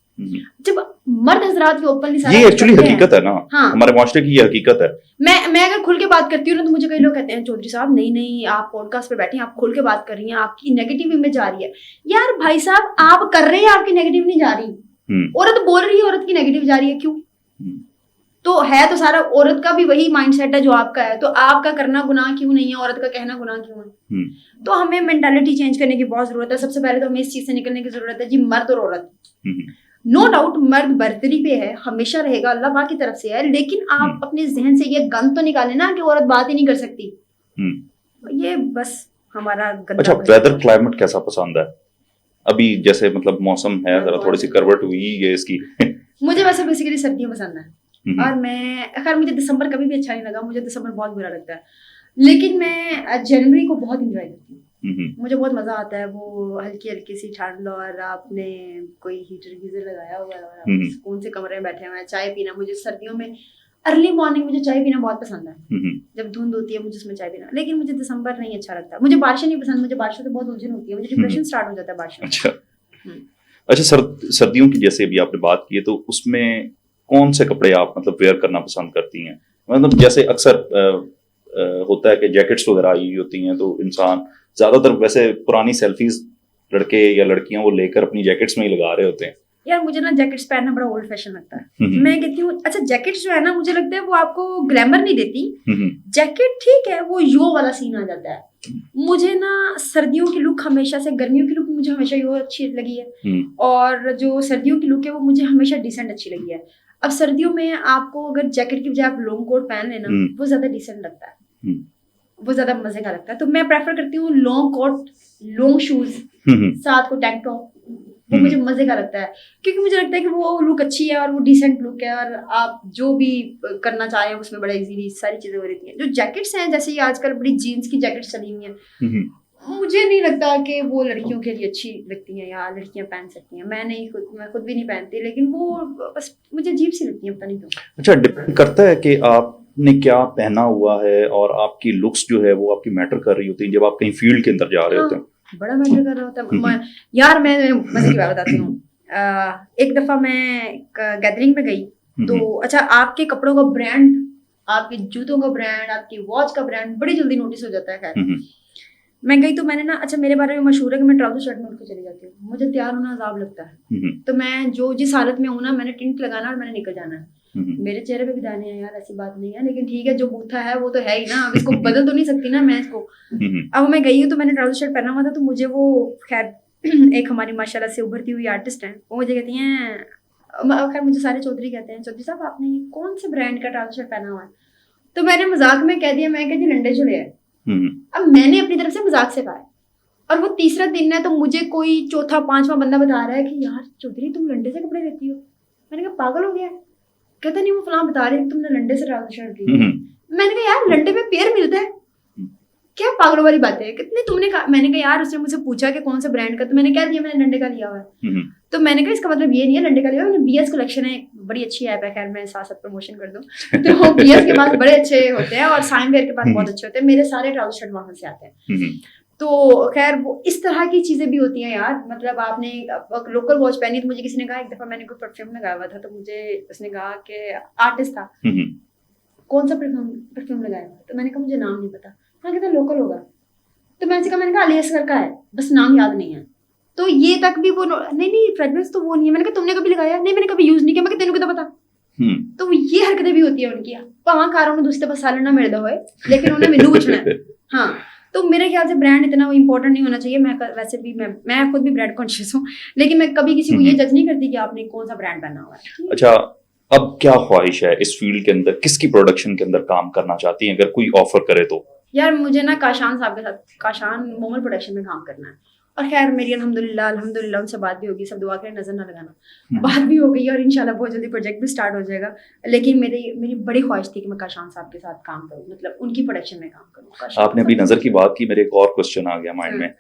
जब मर्द हजरात भी ओपनली, ये एक्चुअली हकीकत है ना। हाँ, हमारे माशरे की ये हकीकत है। मैं अगर खुल के बात करती हूँ ना तो मुझे कई लोग कहते हैं चौधरी साहब नहीं आप पॉडकास्ट पे बैठे हैं, आप खुल के बात कर रही हैं, आपकी नेगेटिव इमेज आ रही है। यार भाई साहब, आप कर रहे हैं, आपकी नेगेटिव नहीं जा रही। औरत बोल रही है, औरत की नेगेटिव जा रही है, क्यों? तो है तो सारा औरत का भी वही माइंडसेट है जो आपका है, तो आपका करना गुनाह क्यों नहीं है, औरत का कहना गुनाह क्यों है? तो हमें मेंटालिटी चेंज करने की बहुत जरूरत है। सबसे पहले तो हमें इस चीज से निकलने की जरूरत है जी, मर्द और औरत, नो डाउट मर्द बर्तरी पे है, हमेशा रहेगा, अल्लाह पाक की तरफ से है, लेकिन आप अपने जहन से ये गंद तो निकालें ना कि औरत बात ही नहीं कर सकती। ये बस हमारा गंदा। अच्छा, वेदर क्लाइमेट कैसा पसंद है? अभी जैसे मतलब मौसम है जरा थोड़ी सी करवट हुई है इसकी। मुझे वैसे बेसिकली सर्दियाँ पसंद है और मैं खैर मुझे दिसंबर कभी भी अच्छा नहीं लगा, मुझे दिसंबर बहुत बुरा लगता है, लेकिन मैं जनवरी को बहुत इंजॉय करती हूँ। मुझे बहुत मजा आता है, वो हल्की हल्की सी ठंड और आपने कोई हीटर गीजर लगाया हुआ है और आप सुकून से कमरे में बैठे हुए हैं, चाय पीना। मुझे सर्दियों में अर्ली मॉर्निंग मुझे चाय पीना बहुत पसंद है, जब धुंध होती है मुझे उसमें चाय पीना। लेकिन मुझे दिसंबर नहीं अच्छा लगता, मुझे बारिशें नहीं पसंद, मुझे बारिशों से बहुत उलझन होती है, मुझे डिप्रेशन स्टार्ट हो जाता है बारिशों। अच्छा सर्दियों की जैसे भी आपने बात की है, तो उसमें कौन से कपड़े आप मतलब वेयर करना पसंद करती हैं? मतलब जैसे अक्सर होता है कि जैकेट्स वगैरह आई होती हैं, तो इंसान ज्यादातर वैसे पुरानी सेल्फीज लड़के या लड़कियां वो लेकर अपनी जैकेट्स में ही लगा रहे होते हैं। यार मुझे ना जैकेट्स पहनना बड़ा ओल्ड फैशन लगता है। मैं कहती हूँ अच्छा जैकेट्स जो है ना, मुझे लगता है वो आपको ग्लैमर नहीं देती। जैकेट ठीक है, वो यो वाला सीन आ जाता है। मुझे ना सर्दियों की लुक हमेशा से, गर्मियों की लुक मुझे हमेशा यो अच्छी लगी है और जो सर्दियों की लुक है वो मुझे हमेशा डिसेंट अच्छी लगी है। अब सर्दियों में आपको अगर जैकेट की बजाय आप लॉन्ग कोट पहन लेना, वो ज्यादा डिसेंट लगता है, वो ज्यादा मजे का लगता है। तो मैं प्रेफर करती हूँ लॉन्ग कोट, लॉन्ग शूज, साथ को टैंक टॉप, वो मुझे मजे का लगता है, क्योंकि मुझे लगता है कि वो लुक अच्छी है और वो डिसेंट लुक है और आप जो भी करना चाहें उसमें बड़ा इजीली सारी चीजें हो रही हैं। जो जैकेट्स हैं जैसे ये आजकल बड़ी जीन्स की जैकेट्स चली हुई हैं, मुझे नहीं लगता कि वो लड़कियों के लिए अच्छी लगती हैं या लड़कियां पहन सकती हैं। मैं खुद भी नहीं पहनती, लेकिन वो बस मुझे अजीब सी लगती है, पता नहीं क्यों। अच्छा डिपेंड करता है कि आपने क्या पहना हुआ है और आपकी लुक्स जो है वो आपकी मैटर कर रही होती है जब आप कहीं फील्ड के अंदर जा रहे होते हैं। बड़ा मैटर कर रहा होता है यार। मैं मजे की बात बताती हूँ। एक दफा मैं गैदरिंग में गई, तो अच्छा आपके कपड़ों का ब्रांड, आपके जूतों का ब्रांड, आपकी वॉच का ब्रांड बड़ी जल्दी नोटिस हो जाता है। खैर मैं गई तो मैंने ना, अच्छा मेरे बारे में मशहूर है कि मैं ट्राउजर शर्ट में उठ के चली जाती हूँ, मुझे तैयार होना अजाब लगता है। तो मैं जो जिस हालत में हूँ ना, मैंने टिंट लगाना और मैंने निकल जाना है। मेरे चेहरे पे भी दाने हैं यार, ऐसी बात नहीं है, लेकिन ठीक है जो बूथा है वो तो है ही ना, अब इसको बदल तो नहीं सकती ना मैं इसको। अब मैं गई हूँ तो मैंने ट्राउजर शर्ट पहना हुआ था, तो मुझे वो खैर एक हमारी माशाल्लाह से उभरती हुई आर्टिस्ट हैं, वो मुझे कहती हैं, खैर मुझे सारे चौधरी कहते हैं, चौधरी साहब आपने ये कौन से ब्रांड का ट्राउजर शर्ट पहना हुआ है? तो मैंने मजाक में कह दिया, मैं कहती लंडे चुले है। अब मैंने अपनी तरफ से मजाक से कहा, और वो तीसरा दिन है तो मुझे कोई चौथा पांचवा बंदा बता रहा है कि यार चौधरी तुम लंडे से कपड़े लेती हो। मैंने कहा पागल हो गया? कहता नहीं वो फलां बता रहे तुमने लंडे से ट्राउजर शर्ट ली। मैंने कहा यार लंडे में पेयर मिलता है क्या, पागलों वाली बात है कितनी तुमने कहा। मैंने कहा यार उसने मुझसे पूछा कि कौन सा ब्रांड का, तो मैंने कह दिया मैंने लंडे का लिया हुआ है। तो मैंने कहा इसका मतलब ये नहीं है लंडे का लिया हुआ, BS कलेक्शन है, बड़ी अच्छी ऐप है, खैर मैं साथ साथ प्रमोशन कर दूं तो BS के पास बड़े अच्छे होते हैं और साइमवेयर के पास बहुत अच्छे होते हैं, मेरे सारे ट्राउजर शर्ट वहां से आते हैं। तो खैर वो इस तरह की चीजें भी होती हैं यार। मतलब आपने लोकल वॉच पहनी तो मुझे किसी ने कहा, एक दफा मैंने कोई परफ्यूम लगाया हुआ था तो मुझे उसने कहा कि आर्टिस्ट था, कौन सा परफ्यूम लगाया हुआ, तो मैंने कहा मुझे नाम नहीं पता। हाँ कहता लोकल होगा, तो मैंने कहा अलियासगर का है, बस नाम याद नहीं है। तो ये तक भी वो नहीं फ्रेग्रेंस तो वो नहीं है। मैंने कहा तुमने कभी लगाया? नहीं मैंने कभी यूज नहीं किया। मैं तेन कितना पता? तो ये हरकतें भी होती है उनकी, भावां कारों में दूसरे पास साल ना मिलता हो, लेकिन उन्हें मैनू पूछना है। हाँ तो मेरे ख्याल से ब्रांड इतना इंपॉर्टेंट नहीं होना चाहिए। मैं वैसे भी मैं खुद भी ब्रांड कॉन्शियस हूँ, लेकिन मैं कभी किसी को ये जज नहीं करती कि आपने कौन सा ब्रांड पहना हुआ है। अच्छा अब क्या ख्वाहिश है इस फील्ड के अंदर, किसकी प्रोडक्शन के अंदर काम करना चाहती हैं अगर कोई ऑफर करे तो? यार मुझे ना काशान साहब के साथ, काशान मोमल प्रोडक्शन में काम करना है। और खैर मेरी अल्हम्दुलिल्लाह उनसे बात भी होगी, सब दुआ करें नजर ना लगाना, बात भी हो गई और इंशाल्लाह बहुत जल्दी प्रोजेक्ट भी स्टार्ट हो जाएगा। लेकिन मेरी बड़ी ख्वाहिश थी कि मैं काशान साहब के साथ काम करूं, मतलब उनकी प्रोडक्शन में काम करूं। आपने अभी नजर की बात की, मेरे एक और क्वेश्चन आ गया माइंड में।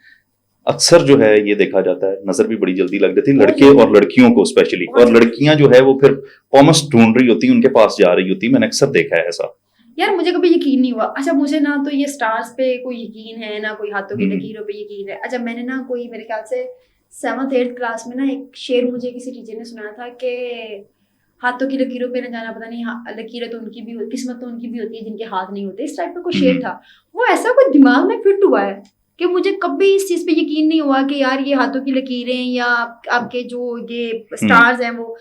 अक्सर जो है ये देखा जाता है नजर भी बड़ी जल्दी लग जाती है लड़के और लड़कियों को स्पेशली, और लड़कियां जो है वो फिर कॉमर्स ढूंढ रही होती है, उनके पास जा रही होती है, मैंने अक्सर देखा है ऐसा। यार मुझे कभी यकीन नहीं हुआ। अच्छा मुझे ना तो ये स्टार्स पे कोई यकीन है ना कोई हाथों की लकीरों पे यकीन है। अच्छा मैंने ना कोई मेरे ख्याल से 7th 8th क्लास में ना एक शेर मुझे किसी टीचर ने सुनाया था कि हाथों की लकीरों पे न जाना, पता नहीं लकीरें तो उनकी भी होती, किस्मत तो उनकी भी होती है जिनके हाथ नहीं होते, इस टाइप का कोई शेर था। वो ऐसा कोई दिमाग में फिट हुआ है कि मुझे कभी इस चीज पे यकीन नहीं हुआ कि यार ये हाथों की लकीरें या आपके जो ये स्टार्स हैं वो।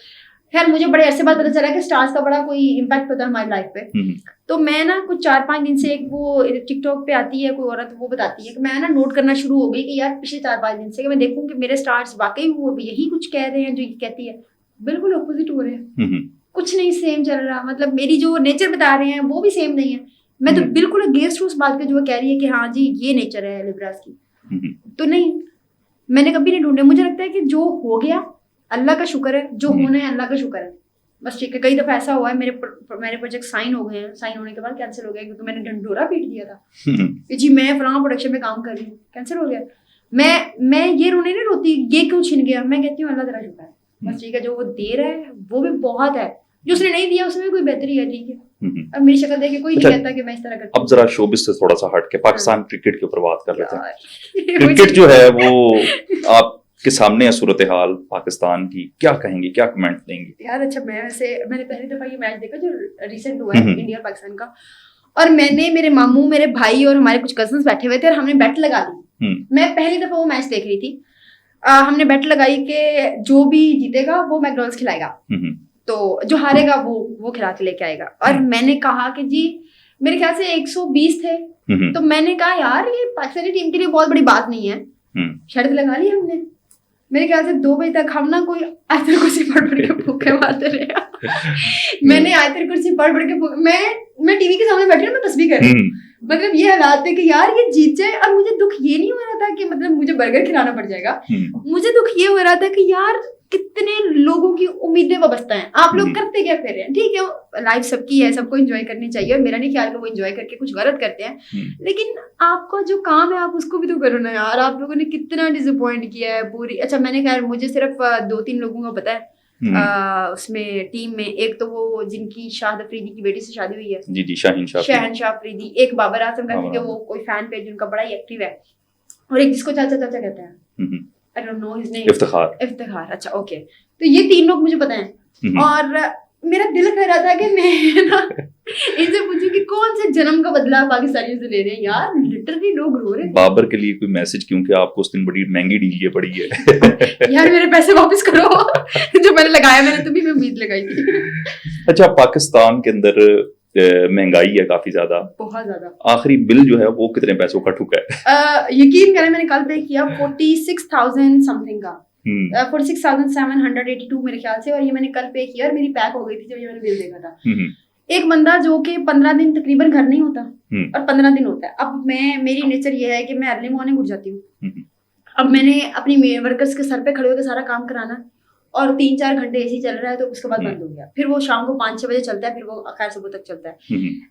खैर मुझे बड़े अरसे बाद पता चला कि स्टार्स का बड़ा कोई इम्पैक्ट होता है हमारी लाइफ पे। तो मैं ना कुछ 4-5 दिन से एक वो टिकटॉक पे आती है कोई औरत, वो बताती है कि मैं ना नोट करना शुरू हो गई कि यार पिछले 4-5 दिन से कि मैं देखूं कि मेरे स्टार्स वाकई वो यही कुछ कह रहे हैं जो ये कहती है, बिल्कुल अपोजिट हो रहे हैं, कुछ नहीं सेम चल रहा। मतलब मेरी जो नेचर बता रहे हैं वो भी सेम नहीं है। मैं तो बिल्कुल अगेंस्ट हूँ उस बात के जो कह रही है कि हाँ जी ये नेचर है लिब्रास की, तो नहीं। मैंने कभी नहीं ढूंढे। मुझे लगता है कि जो हो गया अल्लाह का शुक्र है, जो होना है अल्लाह का शुक्र है, बस ठीक है। कई दफा ऐसा हुआ है मेरे प्रोजेक्ट साइन हो गए हैं, साइन होने के बाद कैंसिल हो गया क्योंकि मैंने ढंढोरा पीट दिया था कि जी मैं फलाना प्रोडक्शन में काम कर रही हूँ, कैंसिल हो गया। मैं ये रोने नहीं रोती ये क्यों छिन गया, मैं कहती हूँ अल्लाह तेरा शुक्र है, बस ठीक है। जो वो दे रहा है वो भी बहुत है, जो उसने नहीं दिया उसमें भी कोई बेहतरी है, ठीक है। अब मेरी शक्ल देख के कोई नहीं कहता कि मैं इस तरह करती हूँ। अब जरा शोबिस से थोड़ा सा हट के पाकिस्तान क्रिकेट के ऊपर बात कर लेते हैं। क्रिकेट जो है वो आपके सामने है सूरत हाल पाकिस्तान की, क्या कहेंगे, क्या कमेंट देंगे? यार अच्छा, मैंने पहली दफा ये मैच देखा जो रिसेंट हुआ है इंडिया पाकिस्तान का, और मैंने, मेरे मामू, मेरे भाई और हमारे कुछ कजन्स बैठे हुए थे और हमने बेट लगा दी। मैं पहली दफा वो मैच देख रही थी। हमने बेट लगाई कि जो भी जीतेगा वो मैकडॉनल्ड्स खिलाएगा, तो जो हारेगा वो खिला के लेके आएगा। और मैंने कहा कि जी मेरे ख्याल से 120 थे, तो मैंने कहा यार ये पाकिस्तानी टीम के लिए बहुत बड़ी बात नहीं है, शर्त लगा ली हमने। मेरे ख्याल से 2 बजे तक हम ना कोई आयतर कुर्सी पढ़ के भूखे मारते रहे। मैंने आयतर कुर्सी पढ़ के मैं टीवी के सामने बैठी हूँ, मैं तस्बीह कर रही हूँ। मतलब ये हालात है कि यार ये जीत जाए। और मुझे दुख ये नहीं हो रहा था कि मतलब मुझे बर्गर खिलाना पड़ जाएगा, मुझे दुख ये हो रहा था कि यार कितने लोगों की उम्मीदें वाबस्ता हैं, आप लोग करते क्या फिर हैं? ठीक है लाइफ सबकी है, सबको एंजॉय करनी चाहिए, और मेरा नहीं ख्याल कि वो एंजॉय करके कुछ गलत करते हैं, लेकिन आपका जो काम है आप उसको भी तो करो ना यार। आप लोगों ने कितना डिसअपॉइंट किया है पूरी। अच्छा मैंने खैर मुझे सिर्फ 2-3 लोगों को पता है उसमें टीम में, एक तो वो जिनकी शाहिद अफरीदी की बेटी से शादी हुई है, जी शहनशाह अफरीदी, एक बाबर आजम करके वो कोई फैन पेज उनका बड़ा ही एक्टिव है, और एक जिसको चाचा चाचा कहते हैं, I don't know his name, Iftikhar. अच्छा ओके, तो ये 3 लोग मुझे पता हैं। और मेरा दिल कर रहा था कि मैं ना इनसे पूछूं कि कौन से जन्म का बदला पाकिस्तानियों से ले रहे हैं। यार लिटरली लोग रो रहे हैं। बाबर के लिए कोई मैसेज, क्योंकि आपको उस दिन बड़ी महंगी डील ये पड़ी है। यार मेरे पैसे वापस करो जो मैंने लगाया, मैंने तभी मैं उम्मीद लगाई थी। अच्छा पाकिस्तान के अंदर महंगाई है काफी ज्यादा, बहुत ज्यादा। आखिरी बिल जो है वो कितने पैसों का ठुका है? यकीन करें मैंने कल पे किया 46,000 समथिंग का, 46,782 मेरे ख्याल से, और ये मैंने कल पे किया और मेरी पैक हो गई थी जब ये मैंने बिल देखा था। एक बंदा जो कि 15 दिन तकरीबन घर नहीं होता और 15 दिन होता है। अब मेरी नेचर ये है कि मैं अर्ली मॉर्निंग उठ जाती हूँ। अब मैंने अपनी वर्कर्स के सर पे खड़े होकर सारा काम कराना, और 3-4 घंटे एसी चल रहा है तो उसके बाद बंद हो गया, फिर वो शाम को 5-6 बजे चलता है, फिर वो खैर सुबह तक चलता है।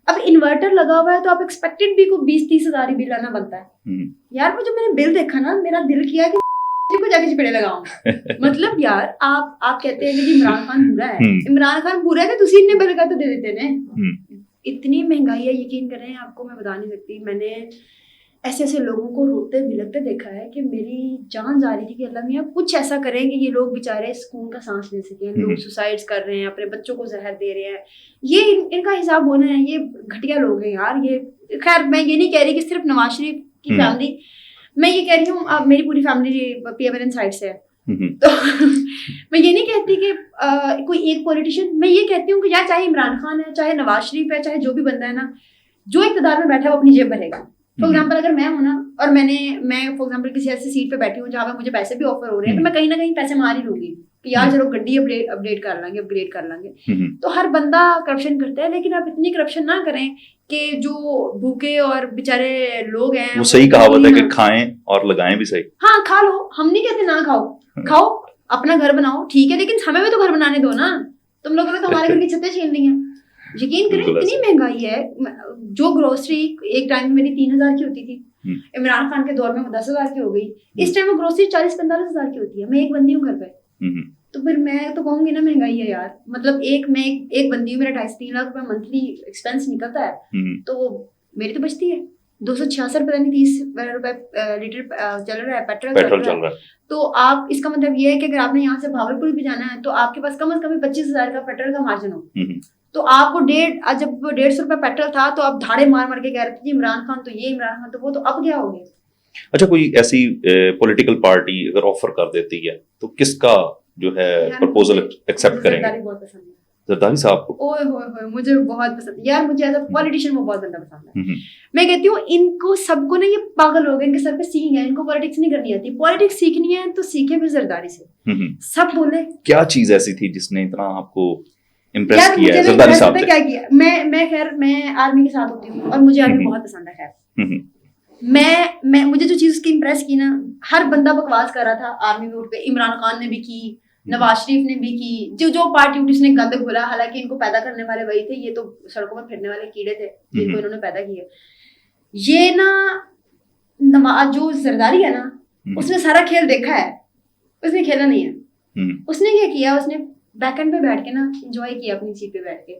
अब इन्वर्टर लगा हुआ है तो आप एक्सपेक्टेड भी को 20-30 हजार बिल आना बनता है। यार वो जब मैंने बिल देखा ना, मेरा दिल किया कि को जाके चिपड़े लगाऊं। मतलब यार आप कहते हैं कि इमरान खान बुरा है, इमरान खान बुरा है कि तुसी इतने बिल का तो दे देते ने। इतनी महंगाई है, यकीन करें आपको मैं बता नहीं सकती। मैंने ऐसे लोगों को रोते बिलखते देखा है कि मेरी जान जा रही थी कि अल्लाह मियां कुछ ऐसा करें कि ये लोग बेचारे सुकून का सांस ले सकें। लोग सुसाइड्स कर रहे हैं, अपने बच्चों को जहर दे रहे हैं, ये इनका हिसाब होना है। ये घटिया लोग हैं यार। ये खैर मैं ये नहीं कह रही कि सिर्फ नवाज शरीफ की फैमिली, मैं ये कह रही हूँ अब मेरी पूरी फैमिली PMLN साइड से है, तो मैं ये नहीं कहती कि कोई एक पॉलिटिशियन, मैं ये कहती हूँ कि यार चाहे इमरान खान है, चाहे नवाज शरीफ है, चाहे जो भी बंदा है ना, जो इक़्तिदार में बैठा है वो अपनी जेब भरेगा। फॉर एग्जाम्पल अगर मैं हूँ ना, और मैं फॉर एग्जाम्पल किसी ऐसी सीट पे बैठी हूँ जहाँ पे मुझे पैसे भी ऑफर हो रहे हैं, तो मैं कहीं ना कहीं पैसे मार ही लूंगी कि यार चलो गड्डी अपडेट कर लांगे। तो हर बंदा करप्शन करता है, लेकिन आप इतनी करप्शन ना करें कि जो भूखे और बेचारे लोग हैं, वो सही कहावत है कि खाएं और लगाएं भी सही। हाँ खा लो, हम नहीं कहते ना खाओ, अपना घर बनाओ ठीक है, लेकिन हमें भी तो घर बनाने दो ना। तुम लोगों ने तो हमारे घर की छतें छीन ली हैं। यकीन करें इतनी महंगाई है। जो ग्रोसरी एक टाइम में मेरी 3,000 की होती थी, इमरान खान के दौर में वो 10,000 की हो गई। इस टाइम वो ग्रोसरी 40-45 हजार की होती है। मैं एक बंदी हूँ घर पे, तो फिर मैं तो कहूंगी ना महंगाई है यार। मतलब एक बंदी हूँ, मेरा 2.5-3 लाख रुपए मंथली एक्सपेंस निकलता है, तो मेरी तो बचती है 266 पता नहीं 30 रुपए लीटर चल रहा है पेट्रोल चल रहा है। तो आप इसका मतलब ये है कि अगर आपने यहाँ से भावलपुर भी जाना है तो आपके पास कम से कम 25,000 का पेट्रोल का मार्जिन हो। तो आपको जब 150 रुपए पेट्रोल था तो आप धाड़े मार के कह रहे थे जी इमरान खान तो ये, इमरान खान तो वो, तो अब क्या हो गया? अच्छा कोई ऐसी पॉलिटिकल पार्टी अगर ऑफर कर देती है तो किसका जो है प्रपोजल एक्सेप्ट करेंगे? बहुत पसंद है जरदारी साहब को। ओए होए मुझे बहुत पसंद यार। मुझे एज अ पॉलिटिशियन वो बहुत ज्यादा पसंद है। मैं कहती हूँ इनको सबको ना, ये पागल हो गए, इनके सर पे सींग है, इनको पॉलिटिक्स नहीं करनी आती। पॉलिटिक्स सीखनी है तो सीखे फिर जरदारी से। सब बोले क्या चीज ऐसी थी जिसने इतना आपको इम्प्रेस किया है जरदारी साहब ने? क्या किया, मैं आर्मी के साथ होती हूँ और मुझे आर्मी बहुत पसंद है। खैर मैं मुझे जो चीज उसकी इम्प्रेस की ना, हर बंदा बकवास कर रहा था आर्मी में उठ के, इमरान खान ने भी की, नवाज शरीफ ने भी की, जो पार्टी उठी उसने गंद घोला, हालांकि इनको पैदा करने वाले वही थे, ये तो सड़कों में फिरने वाले कीड़े थे जिनको इन्होंने पैदा किया। ये ना नवाज जो जरदारी है ना, उसने सारा खेल देखा है, उसने खेला नहीं है। उसने क्या किया, उसने बैकएंड पे बैठ के ना एंजॉय किया अपनी सीट पे बैठ के,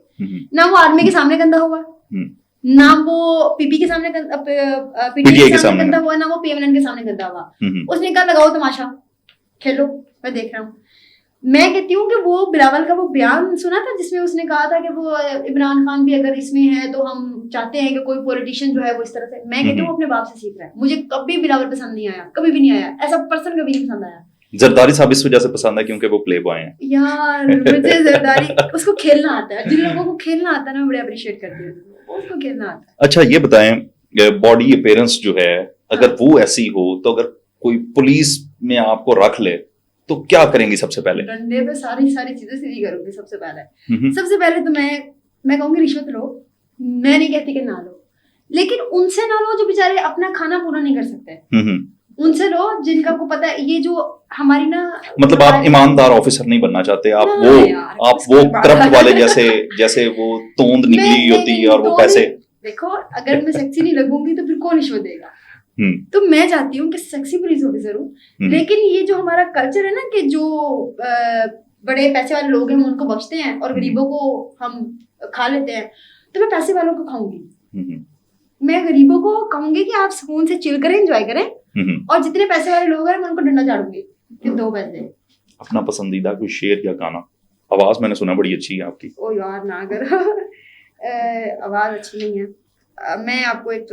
ना वो आर्मी के सामने गंदा हुआ, ना वो पीपी के सामने पीटीआई के सामने गंदा हुआ, ना वो पीएमएलएन के सामने गंदा हुआ। उसने कहा लगाओ तमाशा, खेलो, मैं देख रहा हूँ। मैं कहती हूँ कि वो बिलावल का वो बयान सुना था जिसमें उसने कहा था कि वो इमरान खान भी अगर इसमें है तो हम चाहते हैं कि कोई पॉलिटिशियन जो है वो इस तरह से, मैं कहती हूँ अपने बाप से सीख रहा है। मुझे कभी बिलावल पसंद नहीं आया, कभी भी नहीं आया, ऐसा पर्सन कभी नहीं पसंद आया। जरदारी साहब इस वजह से पसंद है क्योंकि वो प्ले बॉय हैं यार। मुझे जरदारी, उसको खेलना आता है, जिन लोगों को खेलना आता है ना, मैं बड़े अप्रिशिएट करती हूँ, उसको खेलना आता है। अच्छा ये बताएं, बॉडी अपीयरेंस जो है अगर वो ऐसी हो तो अगर कोई पुलिस में आपको रख ले तो क्या करेंगी सबसे पहले? डंडे पे सारी चीजें सीधी करूंगी सबसे पहले। सबसे पहले तो मैं कहूंगी रिश्वत लो, मैं नहीं कहती कि ना लो, लेकिन उनसे ना लो जो बेचारे अपना खाना पूरा नहीं कर सकते, उनसे लो जिनका को पता है। ये जो हमारी ना, मतलब आप ईमानदार ऑफिसर नहीं बनना चाहते, आप वो करप्ट वाले जैसे वो तोंद निकली होती है और वो पैसे। देखो अगर मैं सेक्सी नहीं लगूंगी तो फिर कौन रिश्वत देगा? तो मैं चाहती हूँ कि सेक्सी पुलिस ऑफिसर हूँ, लेकिन ये जो हमारा कल्चर है ना कि जो बड़े पैसे वाले लोग हैं हम उनको बख्शते हैं और गरीबों को हम खा लेते हैं, तो मैं पैसे वालों को खाऊंगी। मैं गरीबों को कहूंगी कि आप सुकून से चिल करें, एंजॉय करें, और जितने पैसे वाले लोग हैं मैं उनको डंडा झाड़ूंगी कि 2 पैसे। अपना पसंदीदा कोई शेर या गाना? आवाज मैंने सुना बड़ी अच्छी है आपकी। ओ यार ना करो, आवाज अच्छी नहीं है। मैं आपको एक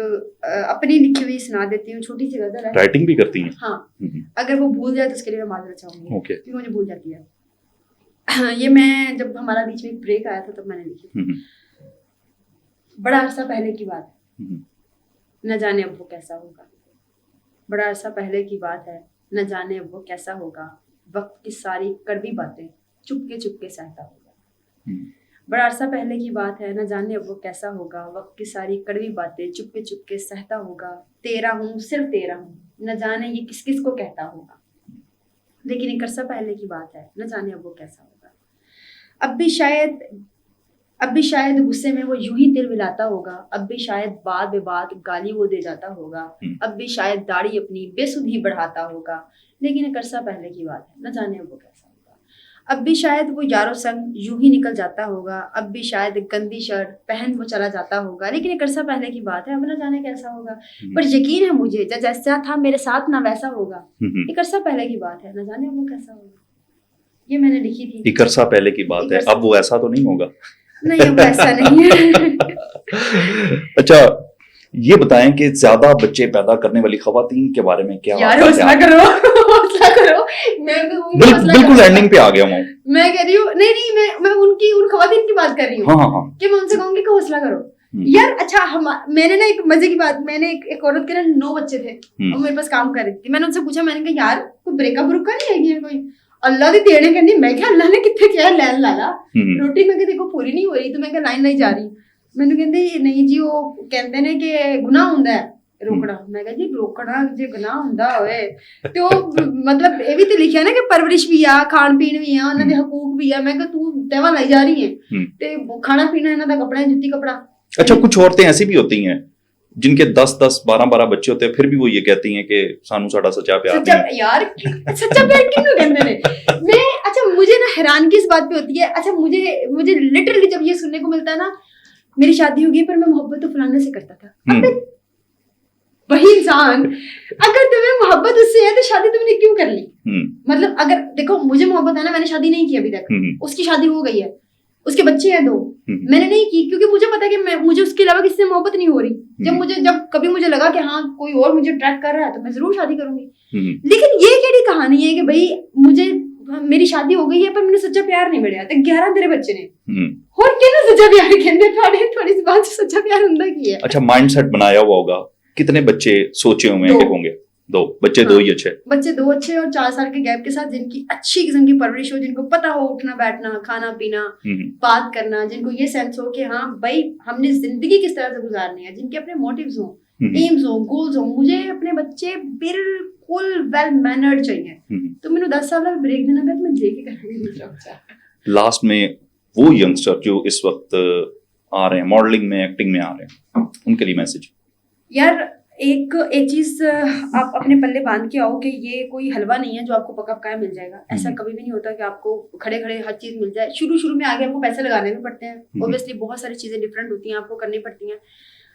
अपनी लिखी हुई सुना देती हूँ, छोटी सी गजल है। राइटिंग भी करती हैं? हाँ, अगर वो भूल जाए तो उसके लिए मैं माजरत चाहूंगी, क्योंकि मुझे भूल जाती है। ये मैं जब हमारा बीच में एक ब्रेक आया था तब मैंने लिखी थी। बड़ा अरसा पहले की बात है, न जाने अब वो कैसा होगा। बड़ा अरसा पहले की बात है, न जाने अब वो कैसा होगा। वक्त की सारी कड़वी बातें चुपके चुपके सहता होगा। बड़ा अरसा पहले की बात है, न जाने अब वो कैसा होगा। वक्त की सारी कड़वी बातें चुपके चुपके सहता होगा। तेरा हूँ सिर्फ तेरा हूँ, न जाने ये किस किस को कहता होगा। लेकिन एक अरसा पहले की बात है, न जाने अब वो कैसा होगा। अब भी शायद गुस्से में वो यूं ही तिलमिलाता होगा। अब भी शायद बात बेबात गाली वो दे जाता होगा। अब भी शायद दाढ़ी अपनी बेसुध ही बढ़ाता होगा। लेकिन एक अरसा पहले की बात है, न जाने अब वो कैसा होगा। अब भी शायद वो यारों संग यूं ही निकल जाता होगा। अब भी शायद गंदी शर्ट पहन वो चला जाता होगा। लेकिन एक अरसा पहले की बात है, अब न जाने कैसा होगा। पर यकीन है मुझे जैसा था मेरे साथ ना वैसा होगा। एक अरसा पहले की बात है, न जाने अब वो कैसा होगा। ये मैंने लिखी थी। एक अरसा पहले की बात है, अब वो ऐसा तो नहीं होगा? नहीं, अब ऐसा नहीं है। अच्छा ये बताएं कि ज्यादा बच्चे पैदा करने वाली खवातीन के बारे में क्या? यार हौसला करो, हौसला करो। बिल्कुल एंडिंग पे आ गया हूँ मैं कह रही हूँ, नहीं मैं उन खवातीन की बात कर रही हूँ। हाँ। कि मैं उनसे कहूंगी कि हौसला करो यार। अच्छा मैंने ना एक मजे की बात, मैंने एक औरत के ना 9 बच्चे थे और मेरे पास काम कर रही थी। मैंने उनसे पूछा, मैंने कहा यार कोई ब्रेकअप ब्रुका नहीं है कोई? अल्लाह दी देने कहनी, मैं क्या अल्लाह ने कितने किया लैन लाला रोटी मैं देखो पूरी नहीं हो रही, तो मैं क्या लाइन नहीं जा रही। मैंने कहते नहीं जी वो कहते ने कि गुनाह हुंदा है रोकना। मैं कहा जी रोकना जे गुनाह हुंदा होए तो मतलब ये भी तो लिखा ना कि परवरिश भी आ, खान पीन भी आ, उन्हां दे हकूक भी आ। मैं कहा तू देवा लाई जा रही है ते खाना पीना इन्हां दा कपड़ा जुत्ती कपड़ा। अच्छा कुछ औरतें ऐसी भी होती हैं जिनके 10-10 12-12 बच्चे होते हैं, फिर भी वो ये कहती हैं कि सानू साडा सच्चा प्यार नहीं। यार सच्चा प्यार किन्नू कहंदे ने? मैं अच्छा मुझे ना हैरानगी इस बात पे होती है। अच्छा मुझे लिटरली जब ये सुनने को मिलता है ना, मेरी शादी हो गई पर मैं मोहब्बत तो फलाने से करता था। अबे वही इंसान, अगर तुम्हें मोहब्बत उससे है तो शादी तुमने क्यों कर ली? मतलब अगर देखो मुझे मोहब्बत है ना, मैंने शादी नहीं की अभी तक, उसकी शादी हो गई है, उसके बच्चे हैं 2, मैंने नहीं की क्योंकि मुझे पता है कि मुझे उसके अलावा किसी से मोहब्बत नहीं हो रही। जब कभी मुझे लगा कि हाँ कोई और मुझे ट्रैक कर रहा है तो मैं जरूर शादी करूंगी। लेकिन ये केड़ी कहानी है कि भाई मुझे मेरी शादी हो गई है पर मैंने सच्चा प्यार नहीं मिला ते 11 तेरे बच्चे ने और क्या ना सच्चा प्यार कहंदे थोड़ी सी बात सच्चा प्यार हुंदा की है। अच्छा माइंडसेट बनाया हुआ होगा, कितने बच्चे सोचे हुए हैं कि होंगे? 2 बच्चे। हाँ, 2 ही अच्छे बच्चे, 2 अच्छे और 4 साल के गैप के साथ जिनकी अच्छी किस्म की परवरिश हो, जिनको पता हो उठना बैठना खाना पीना बात करना, जिनको ये सेंस हो कि हाँ भाई हमने जिंदगी किस तरह से गुजारनी है, जिनके अपने मोटिव्स हो एम्स हो, गोल्स हो, मुझे अपने बच्चे बिल्कुल वेल मैनर्ड चाहिए। तो मैंने 10 साल में ब्रेक देना है तो मैं लेके करेंगे दूसरा बच्चा। लास्ट में वो यंगस्टर जो इस वक्त आ रहे हैं मॉडलिंग में, एक्टिंग में आ रहे हैं, उनके लिए मैसेज। यार एक चीज आप अपने पल्ले बांध के आओ कि ये कोई हलवा नहीं है जो आपको पका पकाया मिल जाएगा। ऐसा कभी भी नहीं होता कि आपको खड़े खड़े हर चीज मिल जाए। शुरू में आगे आपको पैसे लगाने भी पड़ते हैं, ऑब्वियसली बहुत सारी चीजें डिफरेंट होती हैं, आपको करनी पड़ती हैं।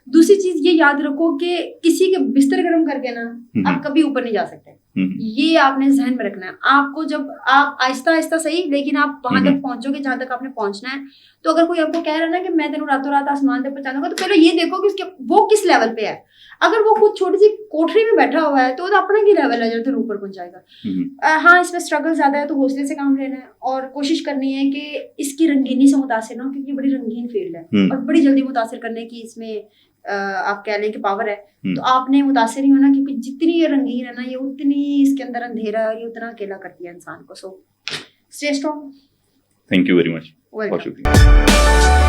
दूसरी चीज ये याद रखो कि किसी के बिस्तर गर्म करके ना आप कभी ऊपर नहीं जा सकते। ये आपने जहन में रखना है। आपको जब आप आहिस्ता आहिस्ता सही, लेकिन आप वहां तक पहुंचोगे जहां तक आपने पहुंचना है। तो अगर कोई आपको कह रहा है ना कि मैं तेनों रातों रात आसमान तक पहुंचाऊंगा, तो पहले ये देखो कि उसके वो किस लेवल पे है। अगर वो खुद छोटी सी कोठरी में बैठा हुआ है तो अपना की लेवल है जो तेरे ऊपर पहुंचाएगा। हाँ, इसमें स्ट्रगल ज्यादा है तो हौसले से काम लेना है और कोशिश करनी है कि इसकी रंगीनी से मुतासिर ना हो, क्योंकि बड़ी रंगीन फील्ड है और बड़ी जल्दी मुतासिर करने की इसमें आप कह लें कि पावर है। तो आपने मुतासिर ही होना, क्योंकि जितनी ये रंगीन है ना, ये उतनी इसके अंदर अंधेरा है, ये उतना अकेला करती है इंसान को। So stay strong. Thank you very much. Welcome.